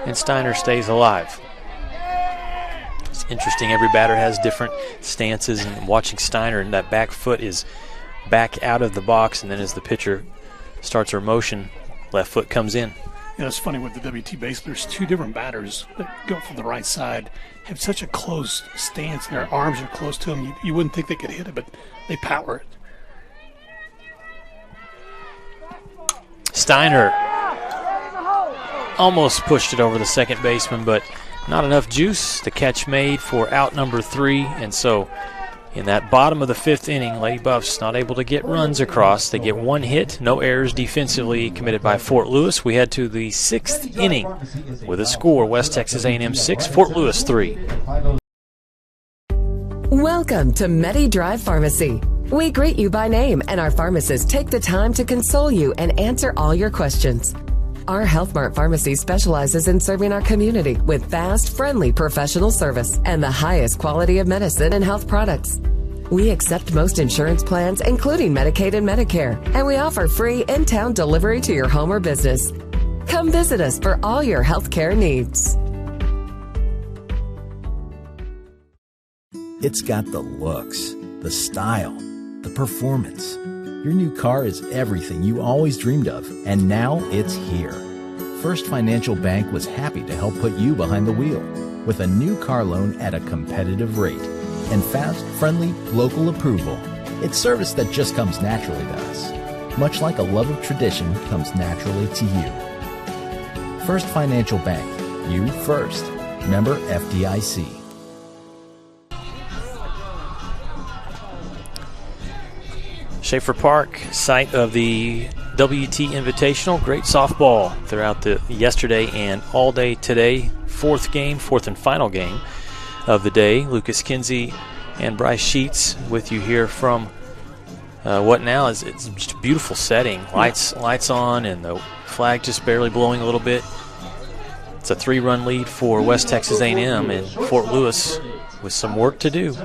And Steiner stays alive. It's interesting, every batter has different stances, and watching Steiner, and that back foot is back out of the box, and then as the pitcher starts her motion, left foot comes in. It's funny with the WT base, there's 2 different batters that go from the right side, have such a close stance, and their arms are close to them. You wouldn't think they could hit it, but they power it. Steiner almost pushed it over the second baseman, but not enough juice. The catch made for out number 3, and so in that bottom of the 5th inning, Lady Buffs not able to get runs across. They get 1 hit, no errors defensively committed by Fort Lewis. We head to the 6th inning with a score: West Texas A&M 6, Fort Lewis 3. Welcome to Medi Drive Pharmacy. We greet you by name, and our pharmacists take the time to console you and answer all your questions. Our Health Mart Pharmacy specializes in serving our community with fast, friendly professional service and the highest quality of medicine and health products. We accept most insurance plans, including Medicaid and Medicare, and we offer free in-town delivery to your home or business. Come visit us for all your health care needs. It's got the looks, the style, the performance. Your new car is everything you always dreamed of, and now it's here. First Financial Bank was happy to help put you behind the wheel with a new car loan at a competitive rate and fast, friendly, local approval. It's service that just comes naturally to us, much like a love of tradition comes naturally to you. First Financial Bank, you first. Member FDIC. Schaefer Park, site of the WT Invitational. Great softball throughout the yesterday and all day today. 4th and final game of the day. Lucas Kinsey and Bryce Sheets with you here from what now is it's just a beautiful setting. Lights on, and the flag just barely blowing a little bit. It's a 3-run lead for West Texas A&M, and Fort Lewis with some work to do.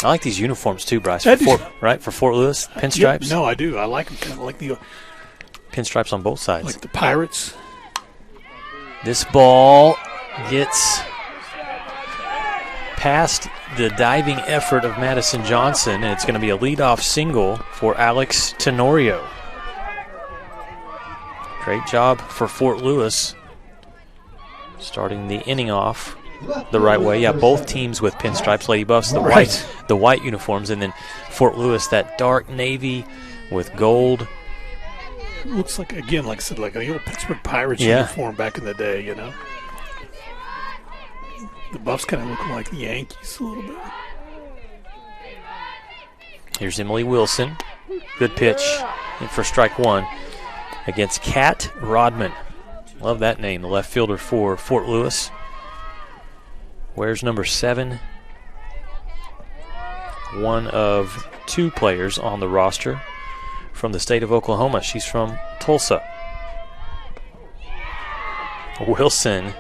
I like these uniforms too, Bryce. For Fort Lewis, pinstripes. Yep, no, I do. I like them. Kind of like the pinstripes on both sides. Like the Pirates. This ball gets past the diving effort of Madison Johnson, and it's going to be a leadoff single for Alex Tenorio. Great job for Fort Lewis, starting the inning off the right way. Yeah, both teams with pinstripes. Lady Buffs, the white uniforms, and then Fort Lewis, that dark navy with gold. Looks like, again, like I said, like the old Pittsburgh Pirates uniform back in the day, you know. The Buffs kind of look like the Yankees a little bit. Here's Emily Wilson. Good pitch in for strike 1 against Kat Rodman. Love that name, the left fielder for Fort Lewis. Wears number 7. One of 2 players on the roster from the state of Oklahoma. She's from Tulsa. Wilson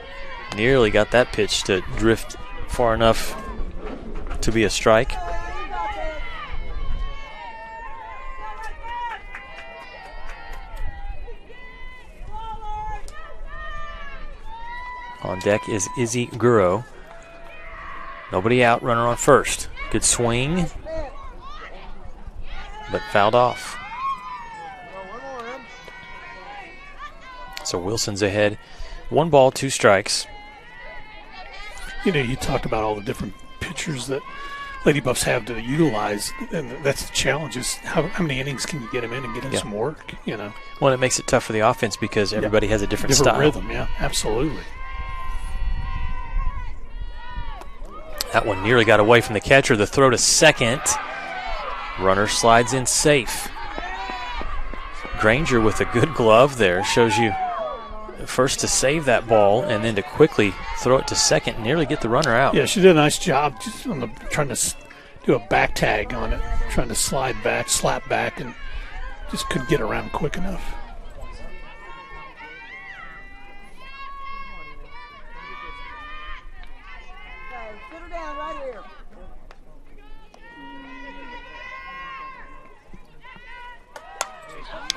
nearly got that pitch to drift far enough to be a strike. On deck is Izzy Guro. Nobody out, runner on first. Good swing, but fouled off. So Wilson's ahead. 1 ball, 2 strikes. You know, you talked about all the different pitchers that Lady Buffs have to utilize, and that's the challenge is how many innings can you get them in and get in some work, you know. Well, it makes it tough for the offense because everybody has a different style. Rhythm, yeah, absolutely. That one nearly got away from the catcher. The throw to second. Runner slides in safe. Granger with a good glove there. Shows you first to save that ball and then to quickly throw it to second, nearly get the runner out. Yeah, she did a nice job just on trying to do a back tag on it, trying to slide back, slap back, and just couldn't get around quick enough. Sit her down right here.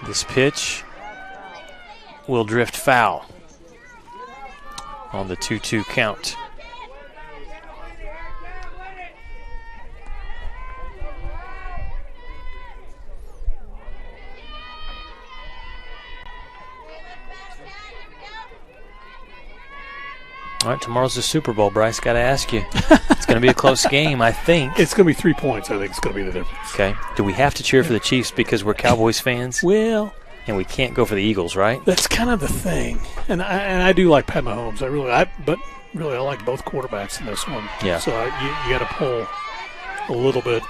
This pitch will drift foul on the 2-2 count. All right, tomorrow's the Super Bowl, Bryce. Got to ask you. It's going to be a close game, I think. It's going to be 3 points. I think it's going to be the difference. Okay. Do we have to cheer for the Chiefs because we're Cowboys fans? Well, and we can't go for the Eagles, right? That's kind of the thing. And I do like Pat Mahomes. But I like both quarterbacks in this one. Yeah. So you got to pull a little bit.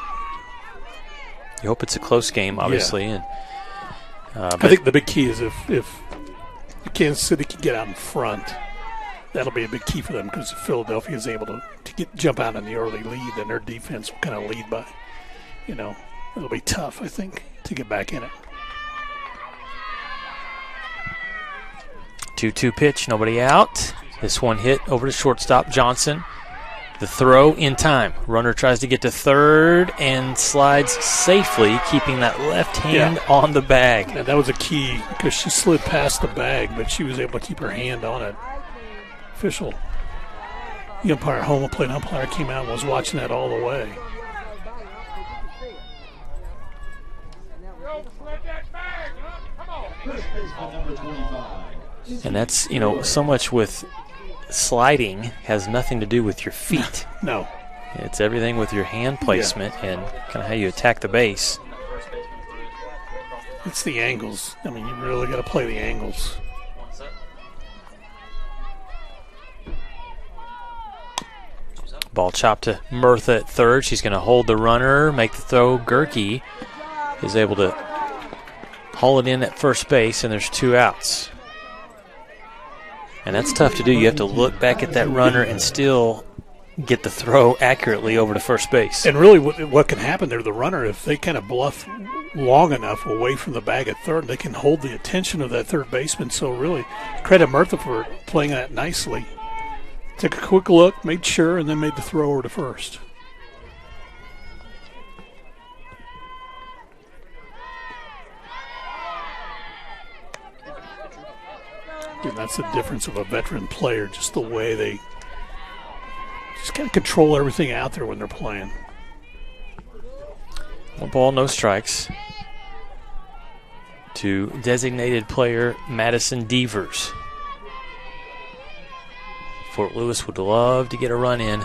You hope it's a close game, obviously. Yeah. And I think the big key is if Kansas City can get out in front, that'll be a big key for them, because if Philadelphia is able to jump out in the early lead, then their defense will kind of lead by, it'll be tough, I think, to get back in it. 2-2 pitch, nobody out. This one hit over to shortstop Johnson. The throw in time. Runner tries to get to third and slides safely, keeping that left hand on the bag. And that was a key, because she slid past the bag, but she was able to keep her hand on it. Official, the umpire, home plate umpire, came out and was watching that all the way. And that's, so much with sliding has nothing to do with your feet. No. It's everything with your hand placement and kind of how you attack the base. It's the angles. I mean, you really got to play the angles. Ball chopped to Murtha at third. She's going to hold the runner, make the throw. Gerke is able to haul it in at first base, and there's 2 outs. And that's tough to do. You have to look back at that runner and still get the throw accurately over to first base. And really what can happen there, the runner, if they kind of bluff long enough away from the bag at third, they can hold the attention of that third baseman. So really, credit Murtha for playing that nicely. Took a quick look, made sure, and then made the throw over to first. And that's the difference of a veteran player, just the way they just kind of control everything out there when they're playing. 1 ball, no strikes to designated player Madison Devers. Fort Lewis would love to get a run in.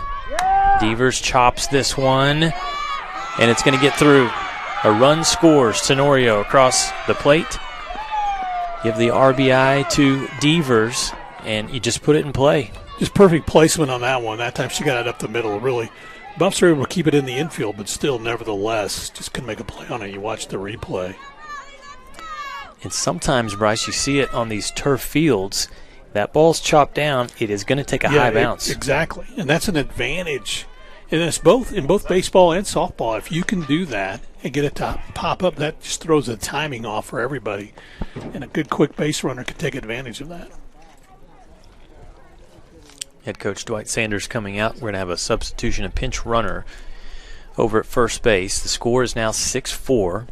Devers chops this one, and it's going to get through. A run scores. Tenorio across the plate. Give the RBI to Devers, and you just put it in play. Just perfect placement on that one. That time she got it up the middle. Really, Buffs are able to keep it in the infield, but still, nevertheless, just couldn't make a play on it. You watch the replay. And sometimes, Bryce, you see it on these turf fields. That ball's chopped down, it is going to take a high bounce. Exactly, and that's an advantage. And it's in both baseball and softball. If you can do that and get it to pop up, that just throws the timing off for everybody. And a good quick base runner can take advantage of that. Head coach Dwight Sanders coming out. We're going to have a substitution, a pinch runner over at first base. The score is now 6-4.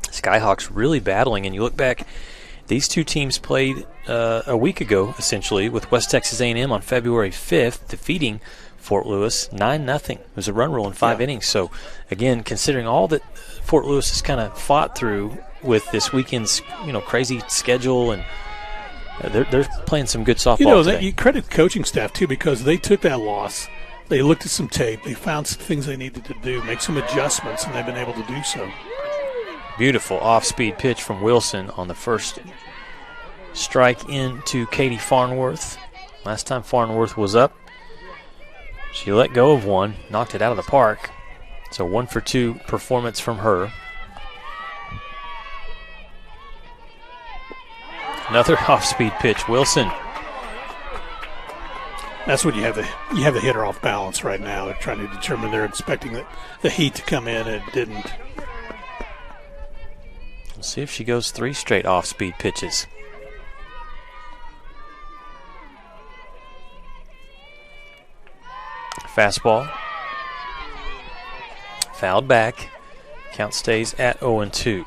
Skyhawks really battling, and you look back, these two teams played a week ago, essentially, with West Texas A&M on February 5th, defeating Fort Lewis 9-0. It was a run rule in 5 innings. So, again, considering all that Fort Lewis has kind of fought through with this weekend's crazy schedule, and they're playing some good softball today. You credit the coaching staff, too, because they took that loss. They looked at some tape. They found some things they needed to do, make some adjustments, and they've been able to do so. Beautiful off-speed pitch from Wilson on the first strike into Katie Farnworth. Last time Farnworth was up, she let go of one, knocked it out of the park. So 1 for 2 performance from her. Another off-speed pitch. Wilson. That's when you have the hitter off balance right now. They're trying to determine, they're expecting the heat to come in, and it didn't. We'll see if she goes 3 straight off-speed pitches. Fastball. Fouled back. Count stays at 0-2.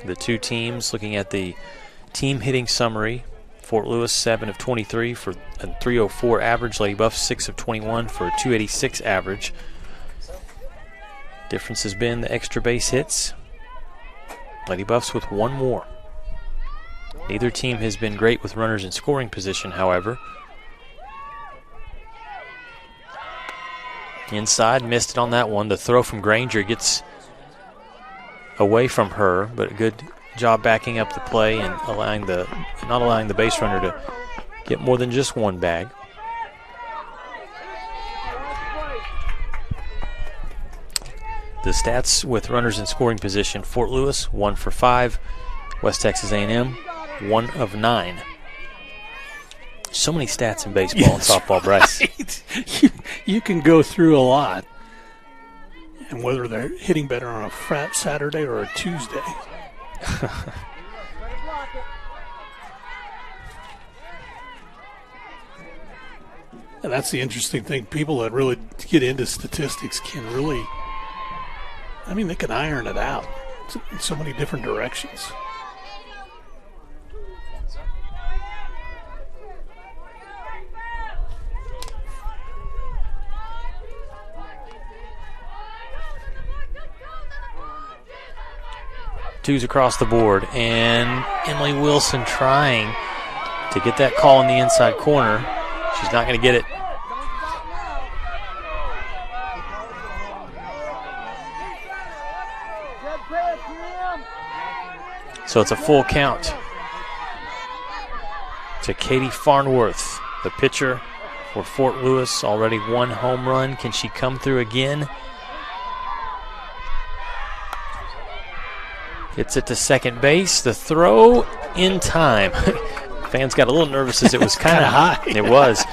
The two teams looking at the team hitting summary. Fort Lewis 7 of 23 for a 304 average. Lady Buffs 6 of 21 for a 286 average. Difference has been the extra base hits. Lady Buffs with 1 more. Neither team has been great with runners in scoring position, however. Inside, missed it on that one. The throw from Granger gets away from her, but a good job backing up the play and not allowing the base runner to get more than just 1 bag. The stats with runners in scoring position: Fort Lewis 1 for 5, West Texas A&M 1 of 9. So many stats in baseball and softball, Bryce. Right. You can go through a lot, and whether they're hitting better on a Saturday or a Tuesday. And that's the interesting thing. People that really get into statistics can really, they can iron it out in so many different directions. Twos across the board, and Emily Wilson trying to get that call in the inside corner. She's not going to get it. So it's a full count to Katie Farnworth, the pitcher for Fort Lewis. Already 1 home run. Can she come through again? Gets it to second base. The throw in time. Fans got a little nervous as it was kind of high. It was.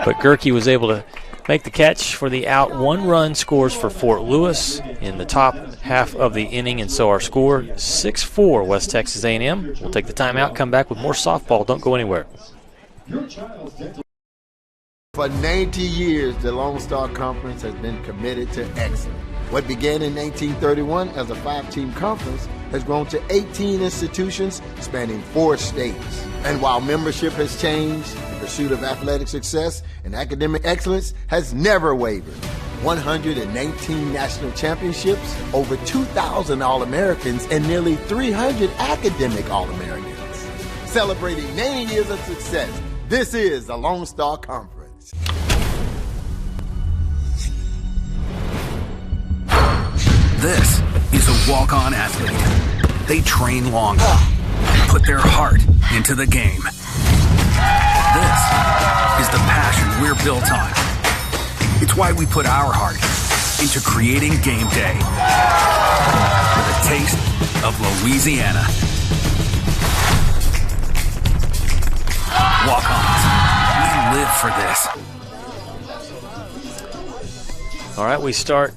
But Gerke was able to make the catch for the out. 1 run scores for Fort Lewis in the top half of the inning. And so our score, 6-4 West Texas A&M. We'll take the timeout, come back with more softball. Don't go anywhere. For 90 years, the Lone Star Conference has been committed to excellence. What began in 1931 as a 5-team conference has grown to 18 institutions spanning 4 states. And while membership has changed, the pursuit of athletic success and academic excellence has never wavered. 119 national championships, over 2,000 All-Americans, and nearly 300 academic All-Americans. Celebrating 90 years of success, this is the Lone Star Conference. This is a walk-on athlete. They train longer and put their heart into the game. This is the passion we're built on. It's why we put our heart into creating game day with a taste of Louisiana. Walk-ons, we live for this. All right, we start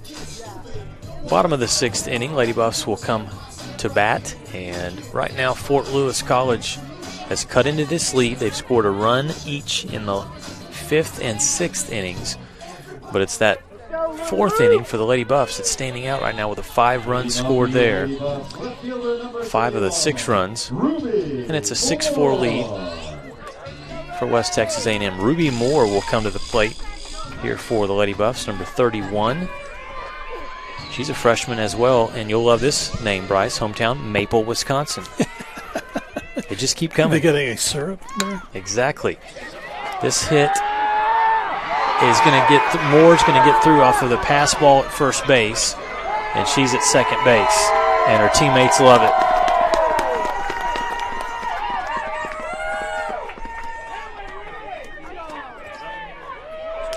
bottom of the 6th inning. Lady Buffs will come to bat, and right now Fort Lewis College has cut into this lead. They've scored a run each in the 5th and 6th innings, but it's that 4th inning for the Lady Buffs that's standing out right now with a 5 runs scored there. 5 of the 6 runs, and it's a 6-4 lead for West Texas A&M. Ruby Moore will come to the plate here for the Lady Buffs, number 31. She's a freshman as well, and you'll love this name, Bryce. Hometown, Maple, Wisconsin. They just keep coming. They getting a syrup there? Exactly. This hit is going to get Moore's going to get through off of the pass ball at first base, and she's at second base, and her teammates love it.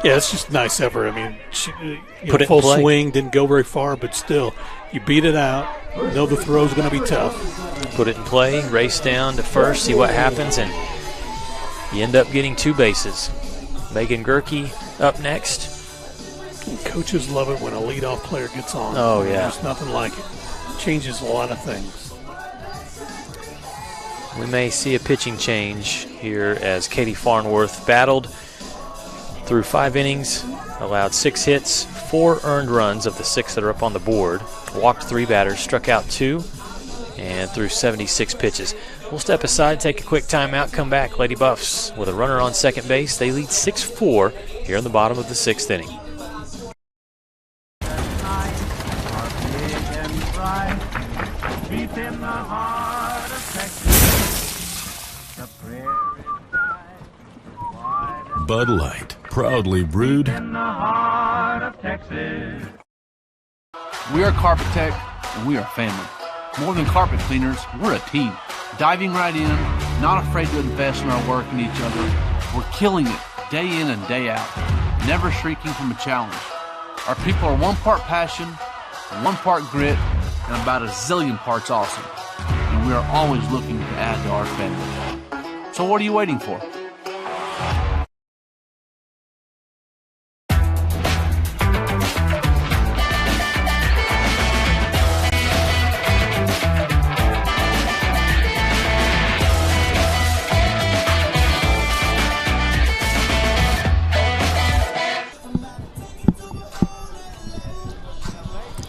Yeah, it's just a nice effort. She put it full in play. Swing, didn't go very far, but still, you beat it out, know the throw's going to be tough. Put it in play, race down to first, see what happens, and you end up getting 2 bases. Megan Gerke up next. And coaches love it when a leadoff player gets on. Oh, yeah. There's nothing like it. Changes a lot of things. We may see a pitching change here as Katie Farnworth battled through 5 innings, allowed 6 hits, 4 earned runs of the 6 that are up on the board, walked 3 batters, struck out 2, and threw 76 pitches. We'll step aside, take a quick timeout, come back. Lady Buffs with a runner on second base. They lead 6-4 here in the bottom of the 6th inning. Bud Light, proudly brewed in the heart of Texas. We are Carpet Tech, and we are family. More than carpet cleaners, we're a team. Diving right in, not afraid to invest in our work and each other. We're killing it day in and day out, never shrinking from a challenge. Our people are 1 part passion, 1 part grit, and about a zillion parts awesome. And we are always looking to add to our family. So what are you waiting for?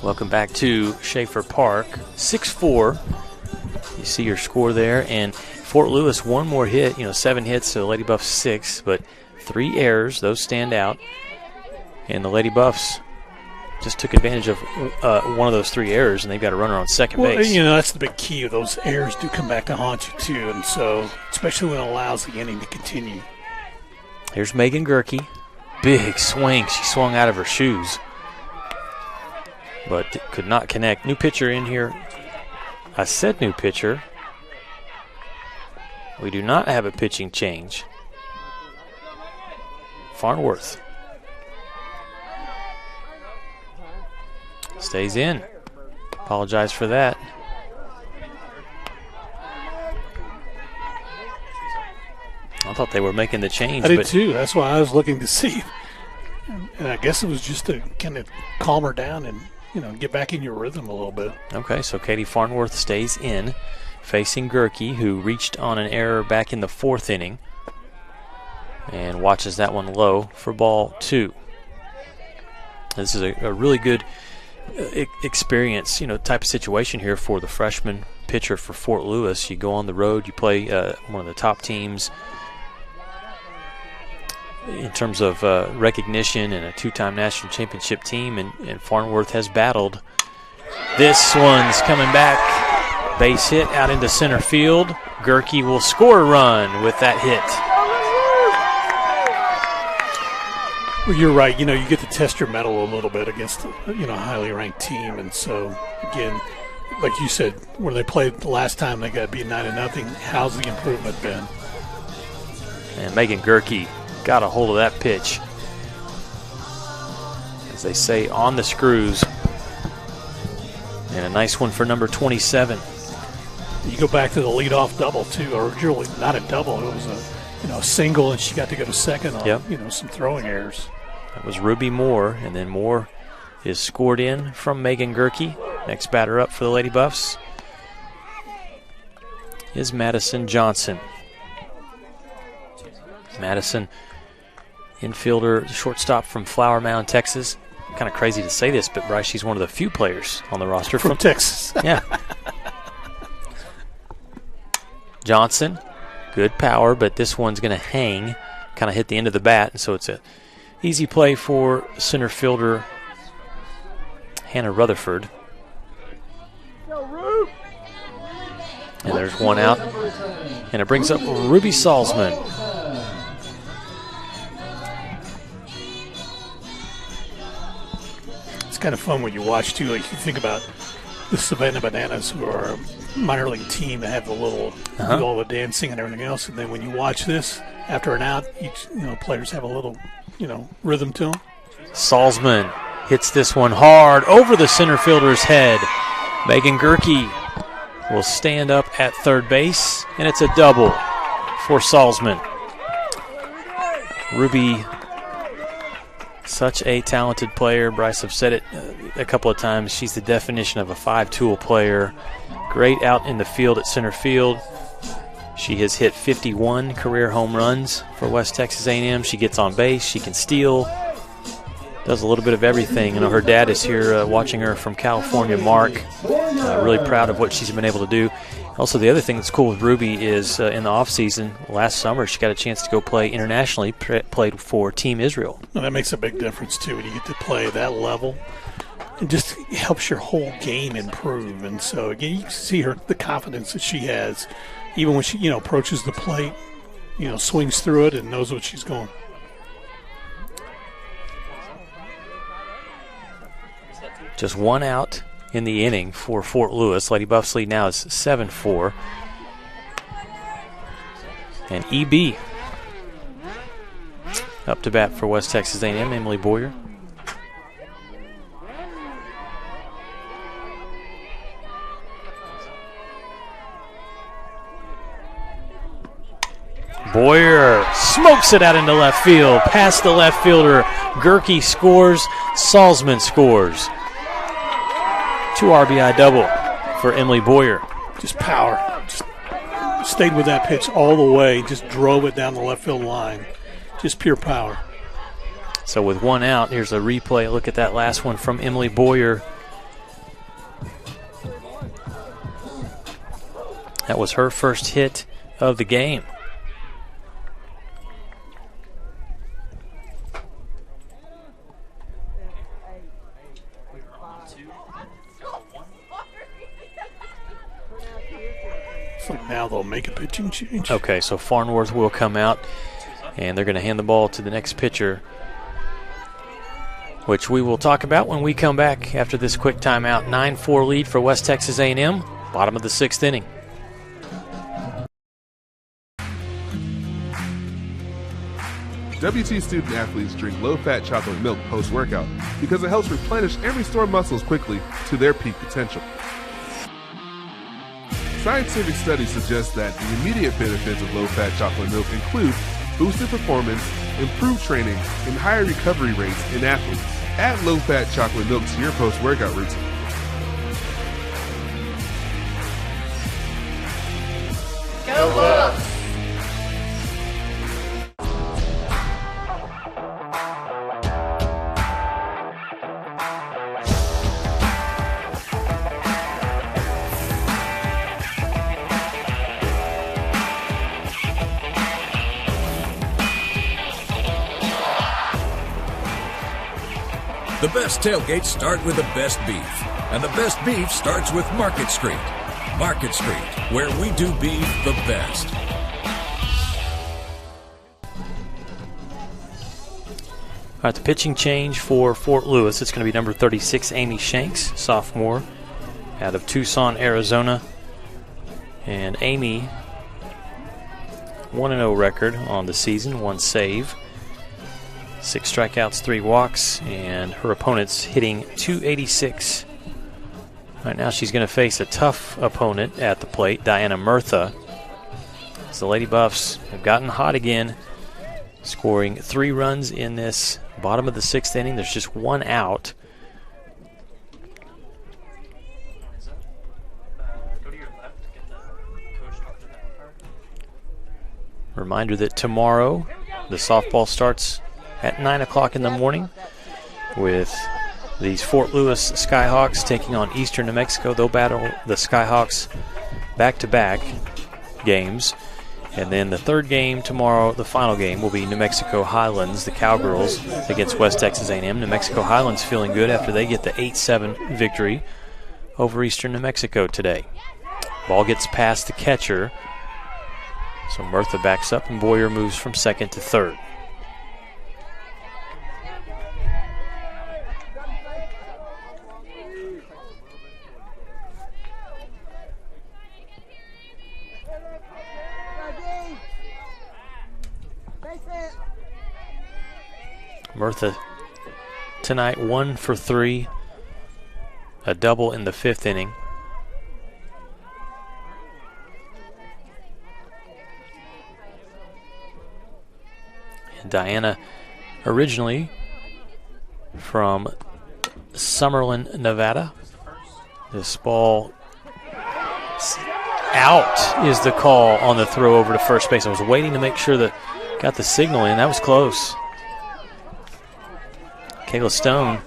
Welcome back to Schaefer Park. 6-4. You see your score there. And Fort Lewis, 1 more hit. 7 hits, so Lady Buffs 6, but 3 errors. Those stand out. And the Lady Buffs just took advantage of one of those 3 errors, and they've got a runner on second base. That's the big key. Those errors do come back to haunt you, too. And so, especially when it allows the inning to continue. Here's Megan Gerke. Big swing. She swung out of her shoes, but could not connect. New pitcher in here. I said new pitcher. We do not have a pitching change. Farnworth stays in. Apologize for that. I thought they were making the change. I did too. That's why I was looking to see. And I guess it was just to kind of calm her down and get back in your rhythm a little bit. Okay, so Katie Farnworth stays in, facing Gerke, who reached on an error back in the 4th inning, and watches that one low for ball 2. This is a really good experience, type of situation here for the freshman pitcher for Fort Lewis. You go on the road, you play one of the top teams in terms of recognition, and a 2-time national championship team, and Farnworth has battled. This one's coming back. Base hit out into center field. Gerke will score a run with that hit. Well, you're right. You get to test your mettle a little bit against a highly ranked team, and so again, like you said, when they played the last time, they got beat 9-0. How's the improvement been? And Megan Gerke got a hold of that pitch, as they say, on the screws. And a nice one for number 27. You go back to the leadoff double too, or really not a double. It was a single, and she got to go to second on some throwing errors. That was Ruby Moore, and then Moore is scored in from Megan Gerke. Next batter up for the Lady Buffs is Madison Johnson. Madison, infielder, shortstop from Flower Mound, Texas. Kind of crazy to say this, but Bryce, she's one of the few players on the roster from Texas. Yeah. Johnson, good power, but this one's going to hang, kind of hit the end of the bat, and so it's a easy play for center fielder Hannah Rutherford. And there's one out, and it brings up Ruby Salzman. It's kind of fun when you watch too. Like you think about the Savannah Bananas, who are a minor league team that have the little do all the dancing and everything else, and then when you watch this after an out, each players have a little rhythm to them. Salzman hits this one hard over the center fielder's head. Megan Gerke will stand up at third base, and it's a double for Salzman. Ruby, such a talented player. Bryce, I've said it a couple of times. She's the definition of a five-tool player. Great out in the field at center field. She has hit 51 career home runs for West Texas A&M. She gets on base. She can steal. Does a little bit of everything. I know her dad is here watching her from California, Mark. Really proud of what she's been able to do. Also, the other thing that's cool with Ruby is in the offseason, last summer, she got a chance to go play internationally, played for Team Israel. Well, that makes a big difference, too, when you get to play at that level. It just helps your whole game improve. And so, again, you can see the confidence that she has, even when she, approaches the plate, swings through it and knows what she's going. Just one out in the inning for Fort Lewis. Lady Buffs lead now is 7-4. And EB up to bat for West Texas A&M, Emily Boyer. Boyer smokes it out into left field, past the left fielder. Gerke scores, Salzman scores. 2 RBI double for Emily Boyer. Just power. Just stayed with that pitch all the way, just drove it down the left field line. Just pure power. So with one out, here's a replay. Look at that last one from Emily Boyer. That was her first hit of the game. Now they'll make a pitching change. Okay, so Farnworth will come out, and they're going to hand the ball to the next pitcher, which we will talk about when we come back after this quick timeout. 9-4 lead for West Texas A&M, bottom of the 6th inning. WT student athletes drink low-fat chocolate milk post-workout because it helps replenish and restore muscles quickly to their peak potential. Scientific studies suggest that the immediate benefits of low-fat chocolate milk include boosted performance, improved training, and higher recovery rates in athletes. Add low-fat chocolate milk to your post-workout routine. Go Bucks! The best tailgates start with the best beef, and the best beef starts with Market Street. Market Street, where we do beef the best. All right, the pitching change for Fort Lewis. It's going to be number 36, Amy Shanks, sophomore, out of Tucson, Arizona. And Amy, 1-0 record on the season, 1 save. 6 strikeouts, 3 walks, and her opponent's hitting .286. Right now she's going to face a tough opponent at the plate, Diana Murtha. So the Lady Buffs have gotten hot again, scoring 3 runs in this bottom of the 6th inning. There's just 1 out. Reminder that tomorrow the softball starts at 9 o'clock in the morning with these Fort Lewis Skyhawks taking on Eastern New Mexico. They'll battle the Skyhawks back-to-back games. And then the third game tomorrow, the final game, will be New Mexico Highlands, the Cowgirls, against West Texas A&M. New Mexico Highlands feeling good after they get the 8-7 victory over Eastern New Mexico today. Ball gets past the catcher. So Murtha backs up and Boyer moves from second to third. Murtha tonight 1 for 3, a double in the 5th inning. and Diana, originally from Summerlin, Nevada. This ball out is the call on the throw over to first base. I was waiting to make sure that got the signal in. That was close. Kayla Stone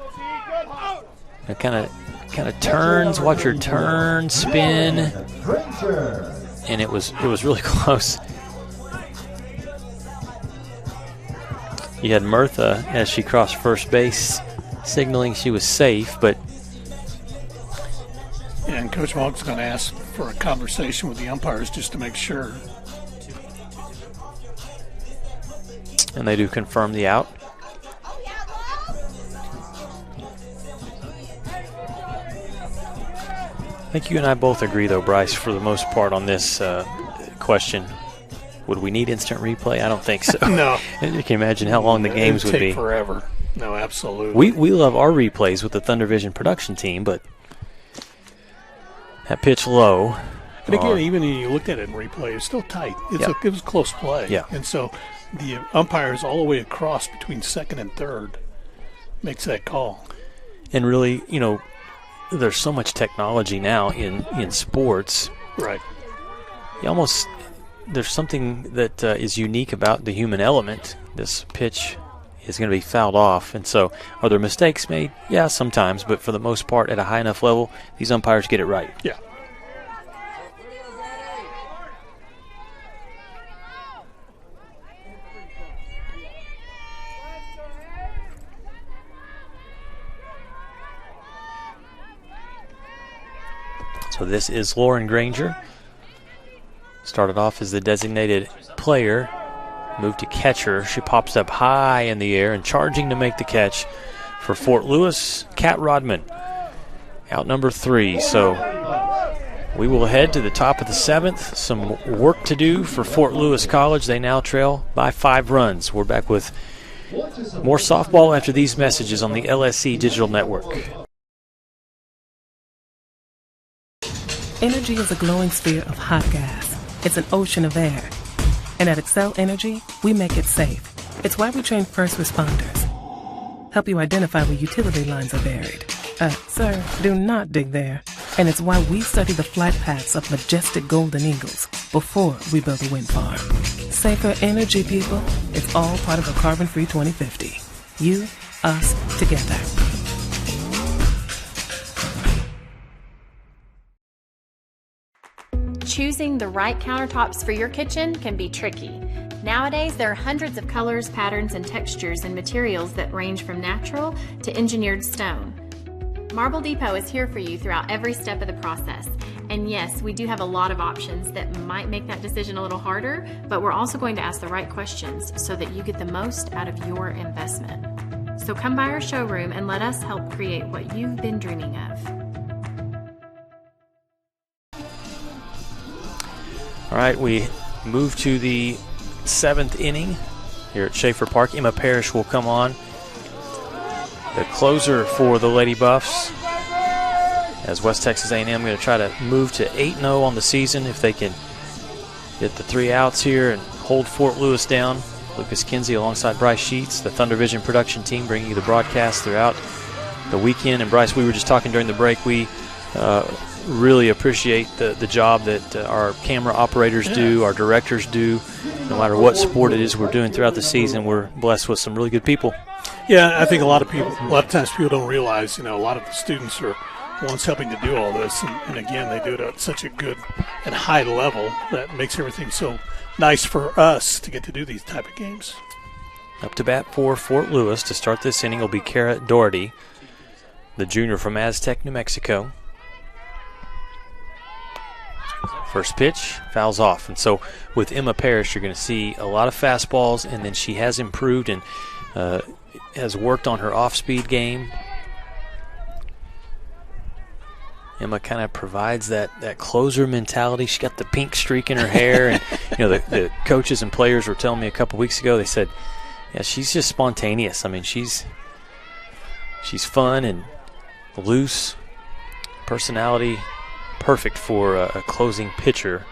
kind of turns, watch her turn, spin, and it was really close. You had Murtha as she crossed first base, signaling she was safe, but. And Coach Mogg's going to ask for a conversation with the umpires just to make sure. And they do confirm the out. I think you and I both agree, though, Bryce, for the most part on this question. Would we need instant replay? I don't think so. No. You can imagine how long the games would be. It would take forever. No, absolutely. We love our replays with the Thunder Vision production team, but that pitch low. But again, even when you looked at it in replay, it was still tight. It was close play. Yeah. And so the umpires all the way across between second and third makes that call. And really, there's so much technology now in sports. Right. There's something that is unique about the human element. This pitch is going to be fouled off. And so are there mistakes made? Yeah, sometimes. But for the most part, at a high enough level, these umpires get it right. Yeah. So this is Lauren Granger. Started off as the designated player, moved to catcher. She pops up high in the air and charging to make the catch for Fort Lewis, Kat Rodman. Out number 3. So we will head to the top of the 7th. Some work to do for Fort Lewis College. They now trail by 5 runs. We're back with more softball after these messages on the LSC Digital Network. Energy is a glowing sphere of hot gas. It's an ocean of air. And at Excel Energy, we make it safe. It's why we train first responders. Help you identify where utility lines are buried. Sir, do not dig there. And it's why we study the flight paths of majestic golden eagles before we build a wind farm. Safer energy, people. It's all part of a carbon-free 2050. You, us, together. Choosing the right countertops for your kitchen can be tricky. Nowadays, there are hundreds of colors, patterns, and textures and materials that range from natural to engineered stone. Marble Depot is here for you throughout every step of the process. And yes, we do have a lot of options that might make that decision a little harder, but we're also going to ask the right questions so that you get the most out of your investment. So come by our showroom and let us help create what you've been dreaming of. All right, we move to the 7th inning here at Schaefer Park. Emma Parrish will come on, the closer for the Lady Buffs, as West Texas A&M going to try to move to 8-0 on the season if they can get the 3 outs here and hold Fort Lewis down. Lucas Kinsey alongside Bryce Sheets, the Thunder Vision production team, bringing you the broadcast throughout the weekend. And Bryce, we were just talking during the break, we really appreciate the job that our camera operators do, our directors do. No matter what sport it is we're doing throughout the season, we're blessed with some really good people. Yeah, I think a lot of times people don't realize, a lot of the students are ones helping to do all this. And again, they do it at such a good and high level that makes everything so nice for us to get to do these type of games. Up to bat for Fort Lewis to start this inning will be Kara Doherty, the junior from Aztec, New Mexico. First pitch, fouls off. And so with Emma Parrish, you're going to see a lot of fastballs, and then she has improved and has worked on her off-speed game. Emma kind of provides that closer mentality. She's got the pink streak in her hair. And, the coaches and players were telling me a couple weeks ago, they said, yeah, she's just spontaneous. I mean, she's fun and loose, personality, perfect for a closing pitcher.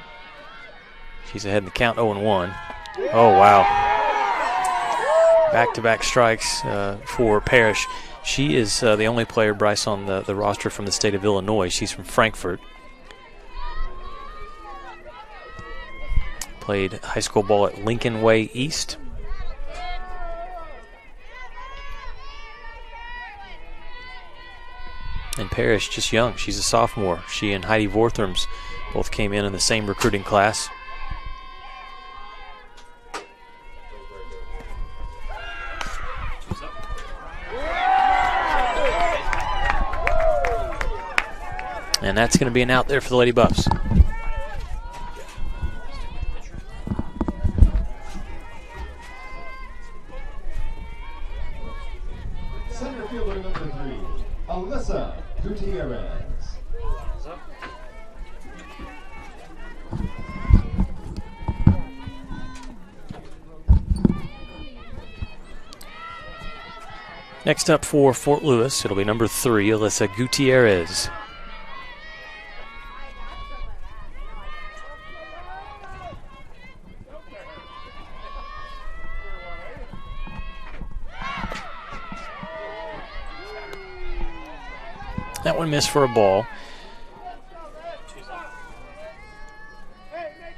She's ahead in the count 0-1. Oh, wow. Back-to-back strikes for Parrish. She is the only player, Bryce, on the roster from the state of Illinois. She's from Frankfort. Played high school ball at Lincoln Way East. And Parrish, just young. She's a sophomore. She and Heidi Vorthrams both came in the same recruiting class. And that's going to be an out there for the Lady Buffs. Center fielder number 3, Alyssa Gutierrez. Next up for Fort Lewis, it'll be number 3, Alyssa Gutierrez. That one missed for a ball.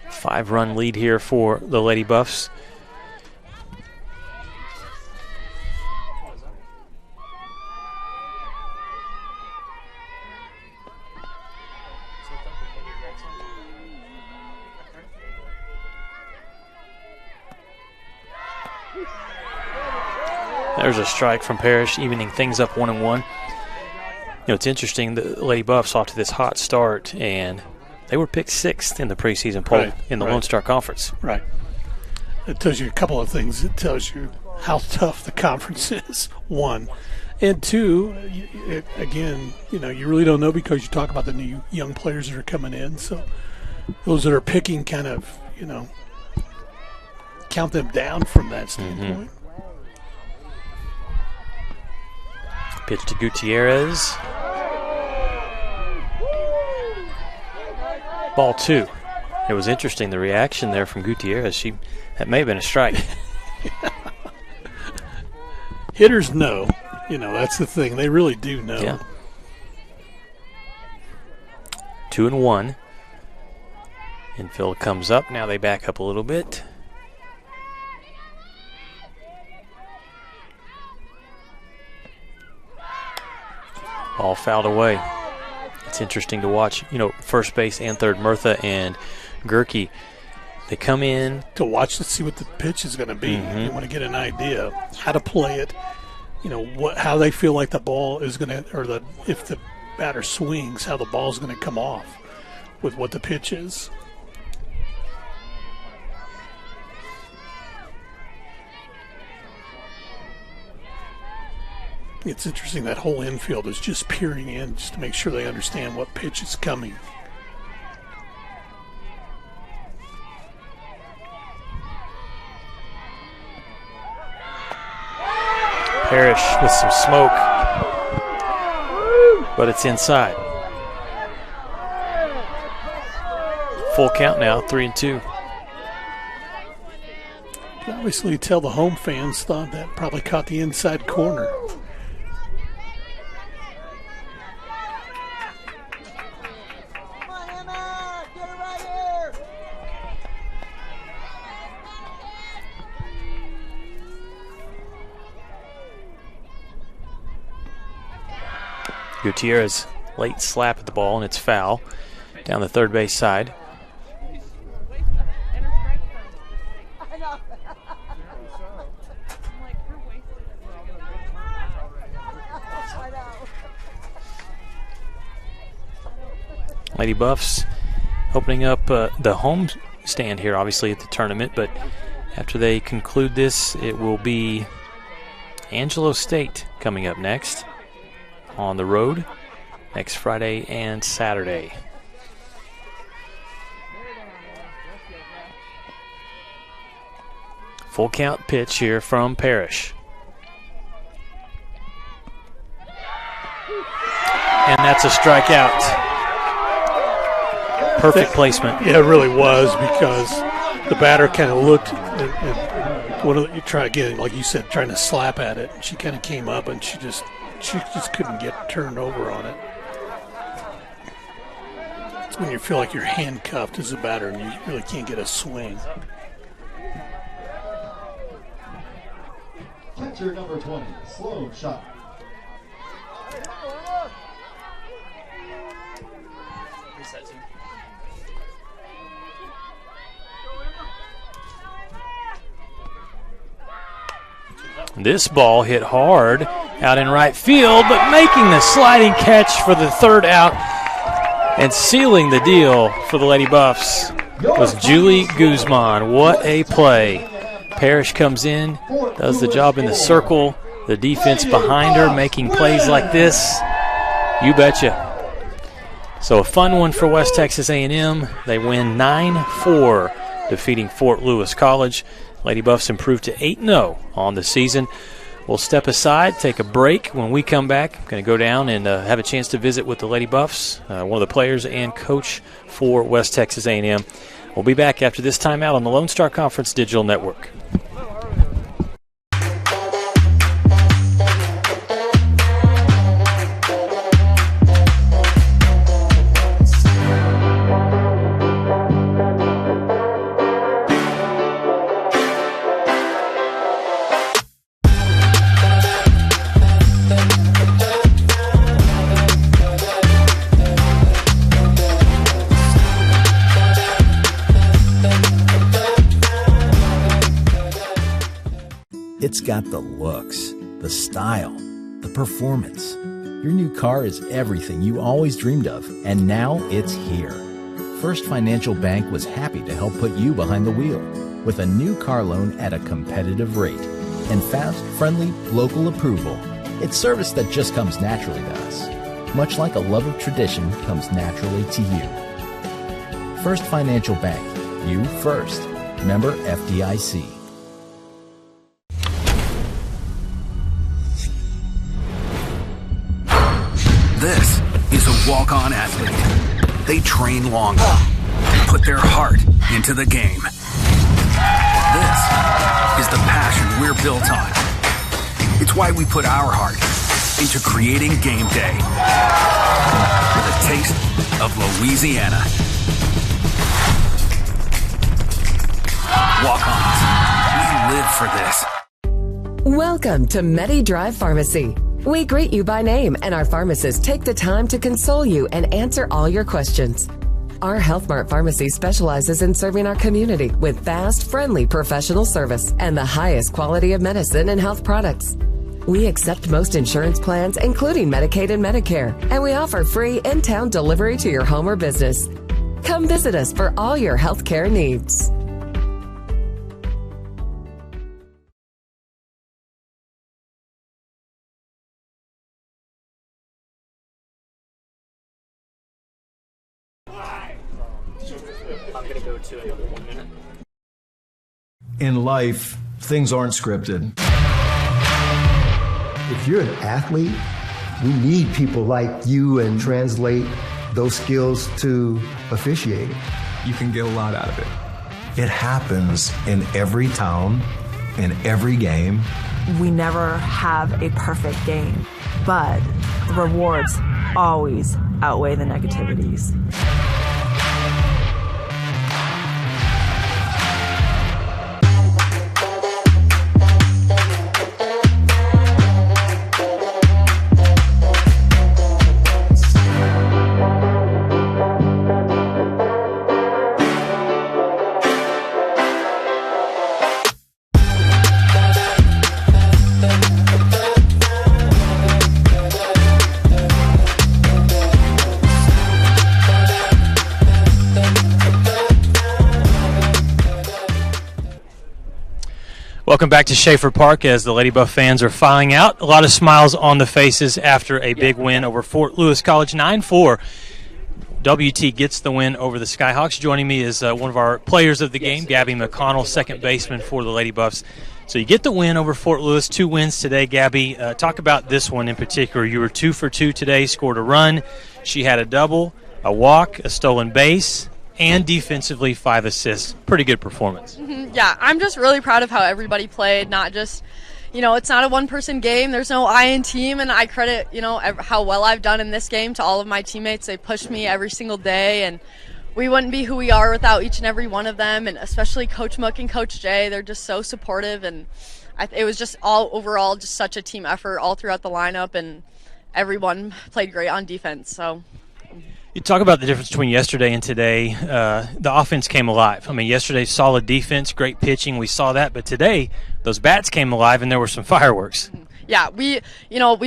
5-run lead here for the Lady Buffs. There's a strike from Parrish, evening things up 1-1. You know, it's interesting, the Lady Buffs off to this hot start, and they were picked 6th in the preseason poll in the Lone Star Conference. Right. It tells you a couple of things. It tells you how tough the conference is, 1. And 2, again, you know, you really don't know because you talk about the new young players that are coming in. So those that are picking kind of, you know, count them down from that standpoint. Pitch to Gutierrez. Ball 2. It was interesting, the reaction there from Gutierrez. That may have been a strike. Hitters know. You know, that's the thing. They really do know. Yeah. 2-1. Infield comes up. Now they back up a little bit. All fouled away. It's interesting to watch, you know, first base and third, Murtha and Gerke. They come in to watch to see what the pitch is going to be. They want to get an idea how to play it, you know, how they feel like the ball is going to, or if the batter swings, how the ball is going to come off with what the pitch is. It's interesting that whole infield is just peering in just to make sure they understand what pitch is coming. Parrish with some smoke, but it's inside. Full count now, 3-2. You can obviously tell the home fans thought that probably caught the inside corner. Gutierrez, late slap at the ball, and it's foul down the third base side. Lady Buffs opening up the home stand here, obviously, at the tournament, but after they conclude this, it will be Angelo State coming up next on the road next Friday and Saturday. Full count pitch here from Parrish. And that's a strikeout. Perfect placement. Yeah, it really was, because the batter kind of looked and one of the, you try again, like you said, trying to slap at it. She kind of came up and she just couldn't get turned over on it. It's when you feel like you're handcuffed as a batter and you really can't get a swing. Catcher number 20, slow shot. This ball hit hard out in right field, but making the sliding catch for the third out and sealing the deal for the Lady Buffs was Julie Guzman. What a play. Parrish comes in, does the job in the circle. The defense behind her making plays like this. You betcha. So a fun one for West Texas A&M. They win 9-4, defeating Fort Lewis College. Lady Buffs improved to 8-0 on the season. We'll step aside, take a break. When we come back, I'm going to go down and have a chance to visit with the Lady Buffs, one of the players and coach for West Texas A&M. We'll be back after this timeout on the Lone Star Conference Digital Network. It's got the looks, the style, the performance. Your new car is everything you always dreamed of, and now it's here. First Financial Bank was happy to help put you behind the wheel with a new car loan at a competitive rate and fast, friendly, local approval. It's service that just comes naturally to us, much like a love of tradition comes naturally to you. First Financial Bank, you first. Member FDIC. This is a walk-on athlete. They train longer and put their heart into the game. This is the passion we're built on. It's why we put our heart into creating game day with a taste of Louisiana. Walk-ons, we live for this. Welcome to MediDrive Pharmacy. We greet you by name, and our pharmacists take the time to console you and answer all your questions. Our Health Mart Pharmacy specializes in serving our community with fast, friendly professional service and the highest quality of medicine and health products. We accept most insurance plans, including Medicaid and Medicare, and we offer free in-town delivery to your home or business. Come visit us for all your health care needs. I'm going to go to another 1 minute. In life, things aren't scripted. If you're an athlete, we need people like you and translate those skills to officiating. You can get a lot out of it. It happens in every town, in every game. We never have a perfect game, but the rewards always outweigh the negativities. Welcome back to Schaefer Park as the Lady Buff fans are filing out. A lot of smiles on the faces after a big win over Fort Lewis College, 9-4. WT gets the win over the Skyhawks. Joining me is one of our players of the game, Gabby McConnell, second baseman for the Lady Buffs. So you get the win over Fort Lewis, 2 wins today. Gabby, talk about this one in particular. You were 2 for 2 today, scored a run. She had a double, a walk, a stolen base, and defensively 5 assists. Pretty good performance. Yeah, I'm just really proud of how everybody played, not just, it's not a one-person game. There's no I in team, and I credit, how well I've done in this game to all of my teammates. They pushed me every single day, and we wouldn't be who we are without each and every one of them, and especially Coach Mook and Coach Jay. They're just so supportive, and it was just overall just such a team effort all throughout the lineup, and everyone played great on defense. So. You talk about the difference between yesterday and today. The offense came alive. I mean, yesterday, solid defense, great pitching. We saw that. But today, those bats came alive, and there were some fireworks. Yeah, we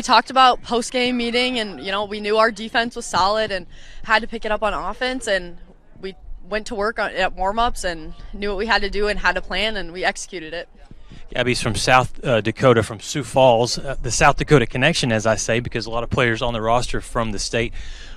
talked about post-game meeting, and, we knew our defense was solid and had to pick it up on offense. And we went to work at warm-ups and knew what we had to do and had a plan, and we executed it. Gabby's from South Dakota, from Sioux Falls, the South Dakota connection, as I say, because a lot of players on the roster from the state.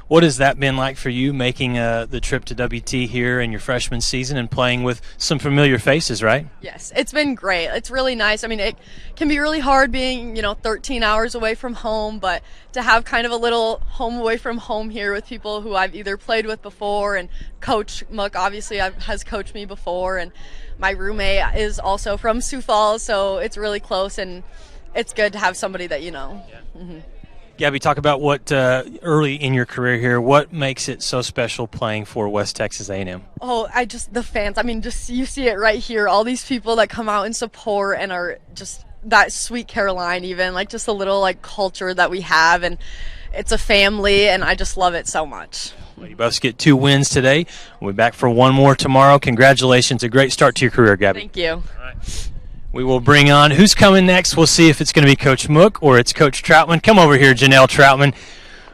What has that been like for you, making the trip to WT here in your freshman season and playing with some familiar faces, right? Yes, it's been great. It's really nice. I mean, it can be really hard being, 13 hours away from home, but to have kind of a little home away from home here with people who I've either played with before, and Coach Mook obviously has coached me before, and my roommate is also from Sioux Falls, so it's really close, and it's good to have somebody that you know. Yeah. Mm-hmm. Gabby, talk about what early in your career here, what makes it so special playing for West Texas A&M? Oh, the fans. I mean, just you see it right here. All these people that come out and support and are just that sweet Caroline, even like just a little culture that we have, and it's a family, and I just love it so much. Lady Buffs get 2 wins today. We'll be back for one more tomorrow. Congratulations, a great start to your career, Gabby. Thank you. All right. We will bring on who's coming next. We'll see if it's going to be Coach Mook or it's Coach Troutman. Come over here, Janelle Troutman.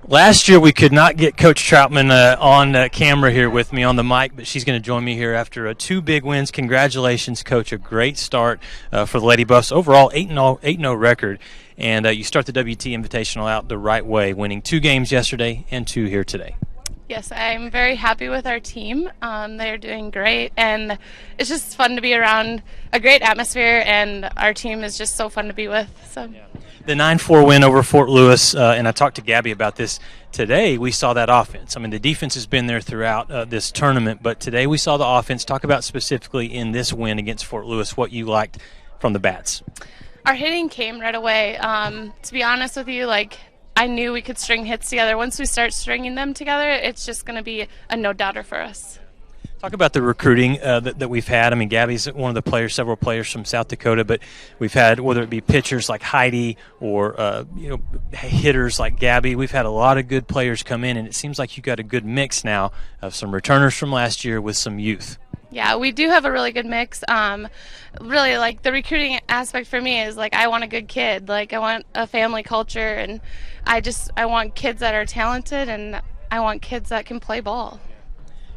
Last year we could not get Coach Troutman on camera here with me on the mic, but she's going to join me here after 2 big wins. Congratulations, Coach. A great start for the Lady Buffs. Overall, 8-0 record. And you start the WT Invitational out the right way, winning 2 games yesterday and 2 here today. Yes, I'm very happy with our team. They're doing great, and it's just fun to be around a great atmosphere, and our team is just so fun to be with. So, the 9-4 win over Fort Lewis, and I talked to Gabby about this today. We saw that offense. I mean, the defense has been there throughout this tournament, but today we saw the offense. Talk about specifically in this win against Fort Lewis what you liked from the bats. Our hitting came right away. To be honest with you, I knew we could string hits together. Once we start stringing them together, it's just going to be a no-doubter for us. Talk about the recruiting that we've had. I mean, Gabby's one of the players, several players from South Dakota, but we've had, whether it be pitchers like Heidi or hitters like Gabby, we've had a lot of good players come in, and it seems like you've got a good mix now of some returners from last year with some youth. Yeah, we do have a really good mix. Really, the recruiting aspect for me is, I want a good kid. I want a family culture, and I want kids that are talented, and I want kids that can play ball.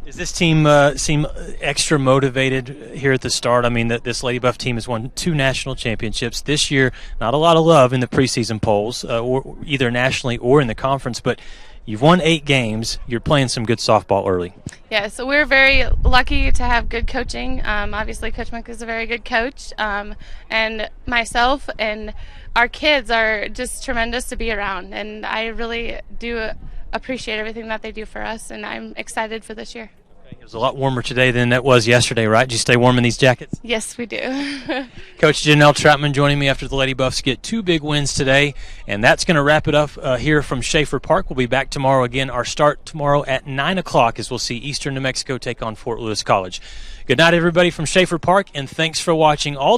Does this team seem extra motivated here at the start? I mean, this Lady Buff team has won 2 national championships. This year, not a lot of love in the preseason polls, or either nationally or in the conference, but you've won 8 games. You're playing some good softball early. Yeah, so we're very lucky to have good coaching. Obviously, Coach Mook is a very good coach, and myself and our kids are just tremendous to be around, and I really do appreciate everything that they do for us, and I'm excited for this year. It was a lot warmer today than it was yesterday, right? Did you stay warm in these jackets? Yes, we do. Coach Janelle Troutman joining me after the Lady Buffs get 2 big wins today, and that's going to wrap it up here from Schaefer Park. We'll be back tomorrow again. Our start tomorrow at 9 o'clock as we'll see Eastern New Mexico take on Fort Lewis College. Good night, everybody, from Schaefer Park, and thanks for watching all